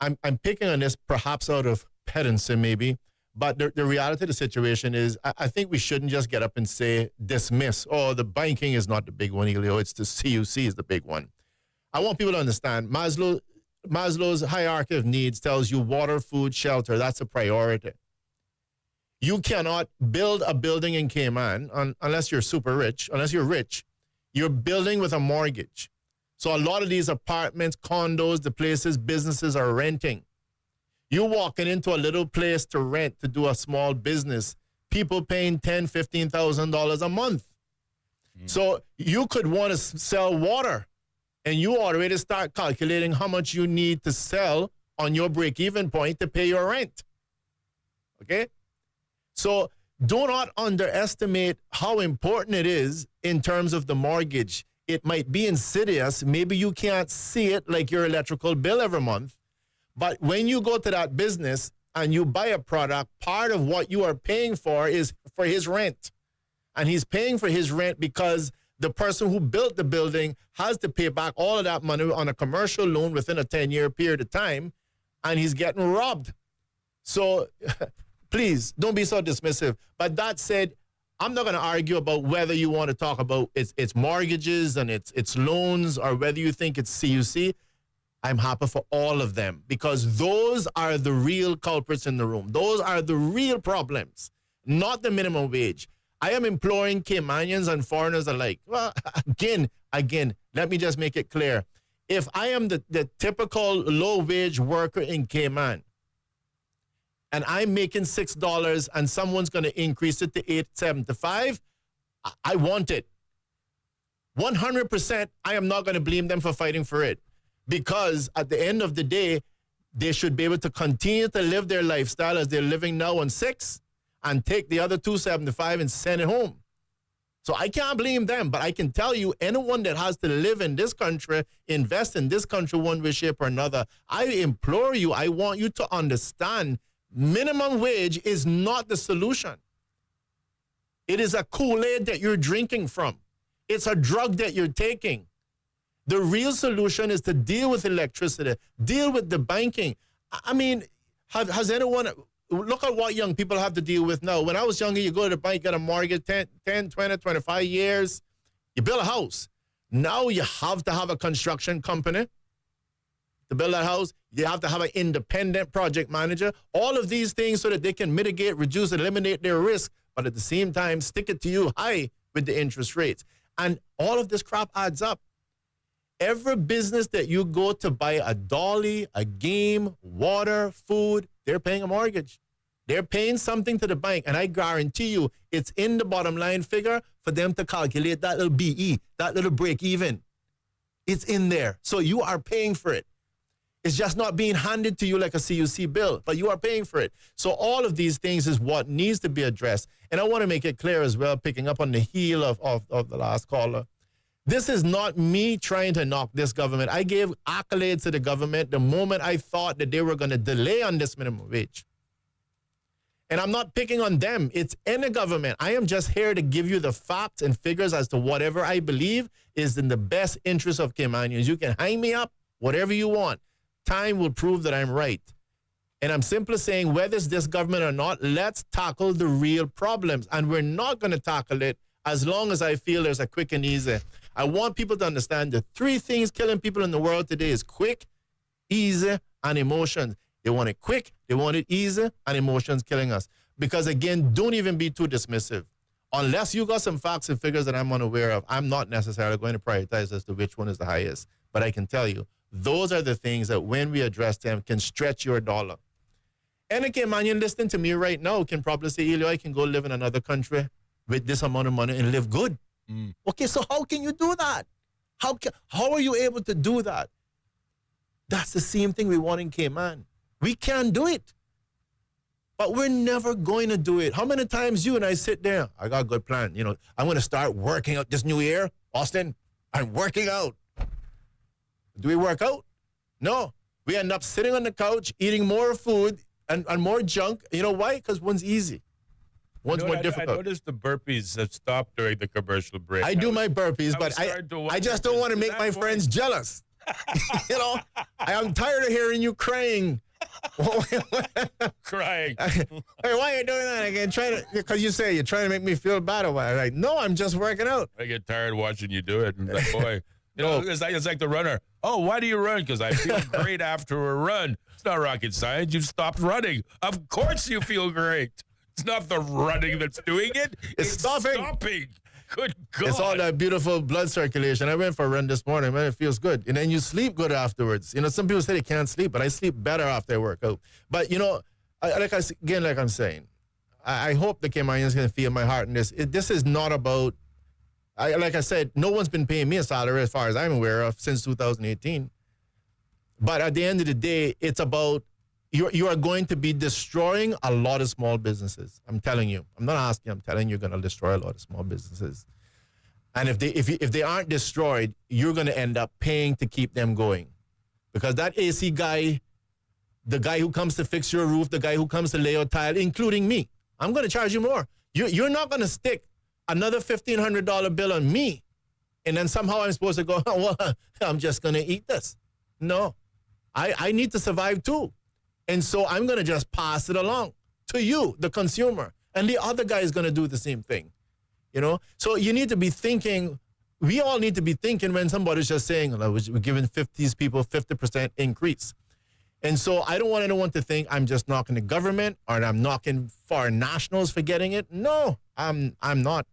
I'm picking on this perhaps out of pedantry maybe, but the reality of the situation is I think we shouldn't just get up and say, dismiss, oh, the banking is not the big one, Ellio, it's the CUC is the big one. I want people to understand Maslow's hierarchy of needs tells you water, food, shelter, that's a priority. You cannot build a building in Cayman unless you're super rich, unless you're rich. You're building with a mortgage. So a lot of these apartments, condos, the places businesses are renting. You're walking into a little place to rent to do a small business. People paying $10,000, $15,000 a month. So you could want to sell water, and you already start calculating how much you need to sell on your break-even point to pay your rent. Okay? So do not underestimate how important it is in terms of the mortgage. It might be insidious. Maybe you can't see it like your electrical bill every month. But when you go to that business and you buy a product, part of what you are paying for is for his rent. And he's paying for his rent because the person who built the building has to pay back all of that money on a commercial loan within a 10-year period of time, and he's getting robbed. So please, don't be so dismissive. But that said, I'm not going to argue about whether you want to talk about its mortgages and its loans or whether you think it's CUC. I'm happy for all of them because those are the real culprits in the room. Those are the real problems, not the minimum wage. I am imploring Caymanians and foreigners alike. Well, again, let me just make it clear. If I am the typical low-wage worker in Cayman, and I'm making $6 and someone's going to increase it to $8.75, I want it. 100%, I am not going to blame them for fighting for it because at the end of the day, they should be able to continue to live their lifestyle as they're living now on $6 and take the other $2.75 and send it home. So I can't blame them, but I can tell you anyone that has to live in this country, invest in this country one way, shape, or another, I implore you, I want you to understand minimum wage is not the solution. It is a Kool-Aid that you're drinking from. It's a drug that you're taking. The real solution is to deal with electricity, deal with the banking. I mean, has anyone, look at what young people have to deal with now. When I was younger, you go to the bank, get a mortgage, 10, 20, 25 years, you build a house. Now you have to have a construction company to build that house. You have to have an independent project manager. All of these things so that they can mitigate, reduce, eliminate their risk, but at the same time, stick it to you high with the interest rates. And all of this crap adds up. Every business that you go to buy a dolly, a game, water, food, they're paying a mortgage. They're paying something to the bank, and I guarantee you it's in the bottom line figure for them to calculate that little BE, that little break even. It's in there. So you are paying for it. It's just not being handed to you like a CUC bill, but you are paying for it. So all of these things is what needs to be addressed. And I want to make it clear as well, picking up on the heel of the last caller. This is not me trying to knock this government. I gave accolades to the government the moment I thought that they were going to delay on this minimum wage. And I'm not picking on them. It's any government. I am just here to give you the facts and figures as to whatever I believe is in the best interest of Caymanians. You can hang me up, whatever you want. Time will prove that I'm right. And I'm simply saying, whether it's this government or not, let's tackle the real problems. And we're not going to tackle it as long as I feel there's a quick and easy. I want people to understand the three things killing people in the world today is quick, easy, and emotions. They want it quick, they want it easy, and emotions killing us. Because again, don't even be too dismissive. Unless you got some facts and figures that I'm unaware of, I'm not necessarily going to prioritize as to which one is the highest. But I can tell you, those are the things that when we address them can stretch your dollar. And a Caymanian listening to me right now can probably say, Ellio, I can go live in another country with this amount of money and live good. Okay, so how can you do that? How are you able to do that? That's the same thing we want in Cayman. We can do it. But we're never going to do it. How many times you and I sit there, I got a good plan. You know, I'm going to start working out this new year. Austin, I'm working out. Do we work out? No. We end up sitting on the couch, eating more food and more junk. You know why? Because one's easy. One's more I difficult. noticed the burpees have stopped during the commercial break. I do my burpees, but I just don't want to make my friends jealous. You know, I'm tired of hearing you crying. Crying. Hey, why are you doing that again? Because you say you're trying to make me feel bad about it. I'm like, no, I'm just working out. I get tired watching you do it. And like, boy, you know, it's like the runner. Oh, why do you run? Because I feel great after a run. It's not rocket science. You've stopped running. Of course you feel great. It's not the running that's doing it. It's stopping. Good God. It's all that beautiful blood circulation. I went for a run this morning, man. It feels good. And then you sleep good afterwards. You know, some people say they can't sleep, but I sleep better after I work out. But, you know, like I'm saying, I hope the Caymanians can feel my heart in this. This is not about, like I said, no one's been paying me a salary as far as I'm aware of since 2018. But at the end of the day, it's about you are going to be destroying a lot of small businesses. I'm telling you. I'm not asking. I'm telling you, you're going to destroy a lot of small businesses. And if they aren't destroyed, you're going to end up paying to keep them going, because that AC guy, the guy who comes to fix your roof, the guy who comes to lay your tile, including me, I'm going to charge you more. You're not going to stick another $1,500 bill on me, and then somehow I'm supposed to go, oh, well, I'm just going to eat this. No, I need to survive too. And so I'm going to just pass it along to you, the consumer. And the other guy is going to do the same thing, you know? So you need to be thinking, we all need to be thinking when somebody's just saying, we're giving these people 50% increase. And so I don't want anyone to think I'm just knocking the government or I'm knocking foreign nationals for getting it. No, I'm not.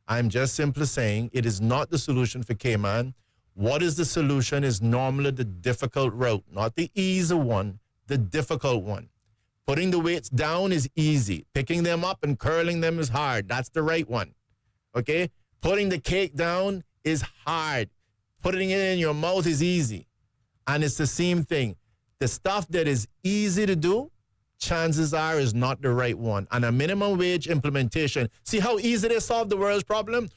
I'm just simply saying it is not the solution for Cayman. What is the solution is normally the difficult route, not the easy one. The difficult one. Putting the weights down is easy. Picking them up and curling them is hard. That's the right one. Okay? Putting the cake down is hard. Putting it in your mouth is easy. And it's the same thing. The stuff that is easy to do, chances are is not the right one. And a minimum wage implementation. See how easy they solve the world's problem?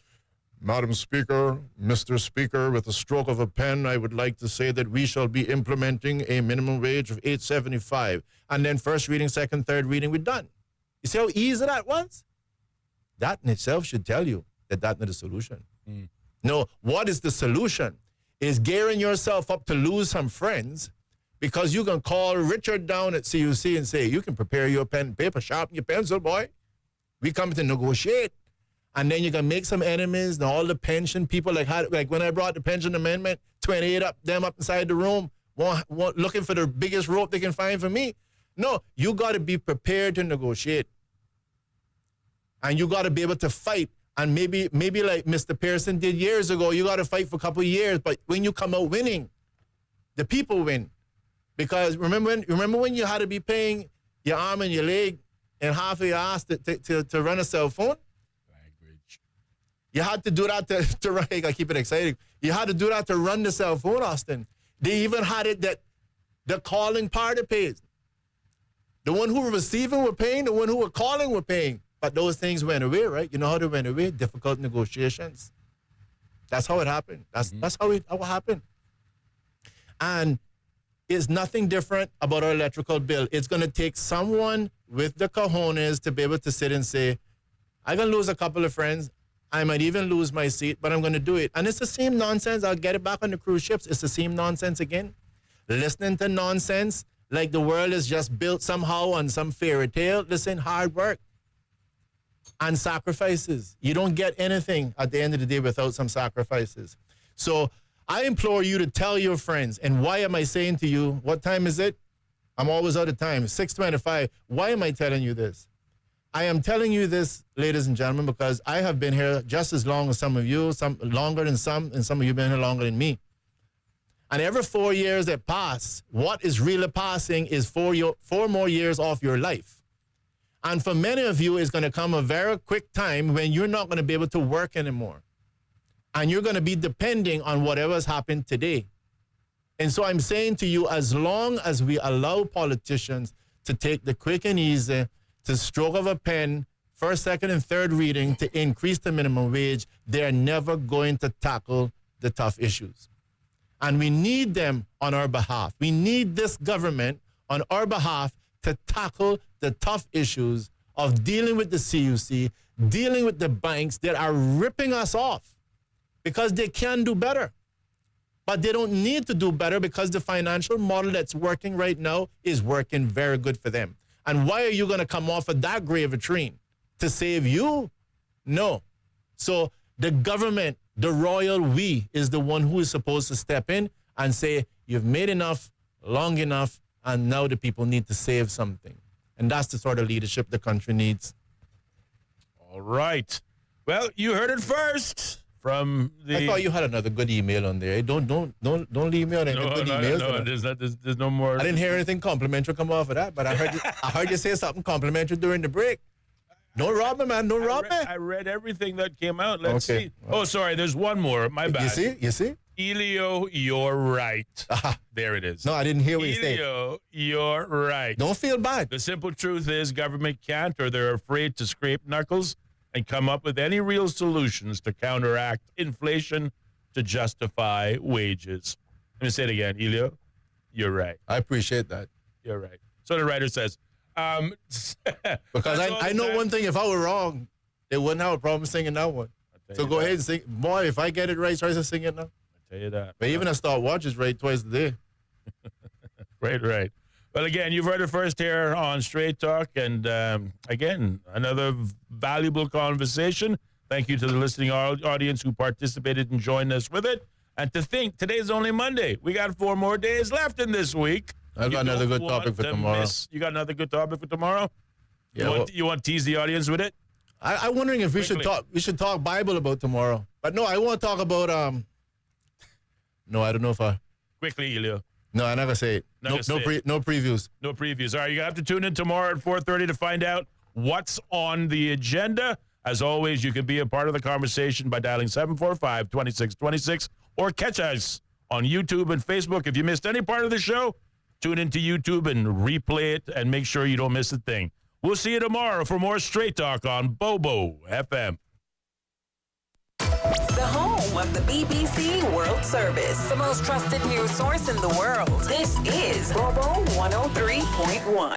Madam Speaker, Mr. Speaker, with a stroke of a pen, I would like to say that we shall be implementing a minimum wage of $8.75. And then first reading, second, third reading, we're done. You see how easy that was? That in itself should tell you that that's not the solution. No, what is the solution? Is gearing yourself up to lose some friends because you can call Richard down at CUC and say, you can prepare your pen and paper, sharpen your pencil, boy. We come to negotiate. And then you can make some enemies and all the pension people, like when I brought the pension amendment, 28 up them up inside the room, looking for the biggest rope they can find for me. No, you got to be prepared to negotiate. And you got to be able to fight. And maybe like Mr. Pearson did years ago, you got to fight for a couple of years. But when you come out winning, the people win. Because remember when you had to be paying your arm and your leg and half of your ass to run a cell phone? You had to do that to run. I keep it exciting. You had to do that to run the cell phone, Austin. They even had it that the calling party pays. The one who were receiving were paying. The one who were calling were paying. But those things went away, right? You know how they went away? Difficult negotiations. That's how it happened. That's how it happened. And it's nothing different about our electrical bill. It's going to take someone with the cojones to be able to sit and say, I'm going to lose a couple of friends. I might even lose my seat, but I'm going to do it. And it's the same nonsense. I'll get it back on the cruise ships. It's the same nonsense again. Listening to nonsense like the world is just built somehow on some fairy tale. Listen, hard work and sacrifices. You don't get anything at the end of the day without some sacrifices. So I implore you to tell your friends. And why am I saying to you, what time is it? I'm always out of time. 6:25. Why am I telling you this? I am telling you this, ladies and gentlemen, because I have been here just as long as some of you, some longer than some, and some of you have been here longer than me. And every 4 years that pass, what is really passing is 4 more years off your life. And for many of you, it's going to come a very quick time when you're not going to be able to work anymore. And you're going to be depending on whatever's happened today. And so I'm saying to you, as long as we allow politicians to take the quick and easy, to stroke of a pen, first, second, and third reading to increase the minimum wage, they're never going to tackle the tough issues. And we need them on our behalf. We need this government on our behalf to tackle the tough issues of dealing with the CUC, dealing with the banks that are ripping us off because they can do better. But they don't need to do better because the financial model that's working right now is working very good for them. And why are you going to come off of that grave latrine to save you? No. So the government, the royal we, is the one who is supposed to step in and say, you've made enough, long enough, and now the people need to save something. And that's the sort of leadership the country needs. All right. Well, you heard it first from the... I thought you had another good email on there. Don't leave me on any good emails. No, there's no more. I didn't hear anything complimentary come off of that, but I heard you say something complimentary during the break. Don't rob me, man. Don't rob me. I read everything that came out. Let's see. Oh, sorry. There's one more. My bad. You see? Ellio, you're right. There it is. No, I didn't hear what you said. Ellio, you're right. Don't feel bad. The simple truth is government can't, or they're afraid to scrape knuckles and come up with any real solutions to counteract inflation to justify wages. Let me say it again. Ellio, you're right. I appreciate that. You're right. So the writer says. Because I know one thing, if I were wrong, they wouldn't have a problem singing that one. So go ahead and sing. Boy, if I get it right, try to sing it now. I'll tell you that. But even a stopwatch is right twice a day. Right. Well, again, you've heard it first here on Straight Talk. And again, another valuable conversation. Thank you to the listening audience who participated and joined us with it. And to think, today's only Monday. We got 4 more days left in this week. I've got another good topic for tomorrow. You got another good topic for tomorrow? Yeah. You want to tease the audience with it? I'm wondering if we should talk Bible about tomorrow. But no, I want to talk about no, I don't know if I quickly, Ellio. No, I'm not gonna say it. No previews. No previews. All right, you have to tune in tomorrow at 4:30 to find out what's on the agenda. As always, you can be a part of the conversation by dialing 745-2626 or catch us on YouTube and Facebook. If you missed any part of the show, tune into YouTube and replay it and make sure you don't miss a thing. We'll see you tomorrow for more Straight Talk on Bobo FM. The home of the BBC World Service, the most trusted news source in the world. This is Bobo 103.1.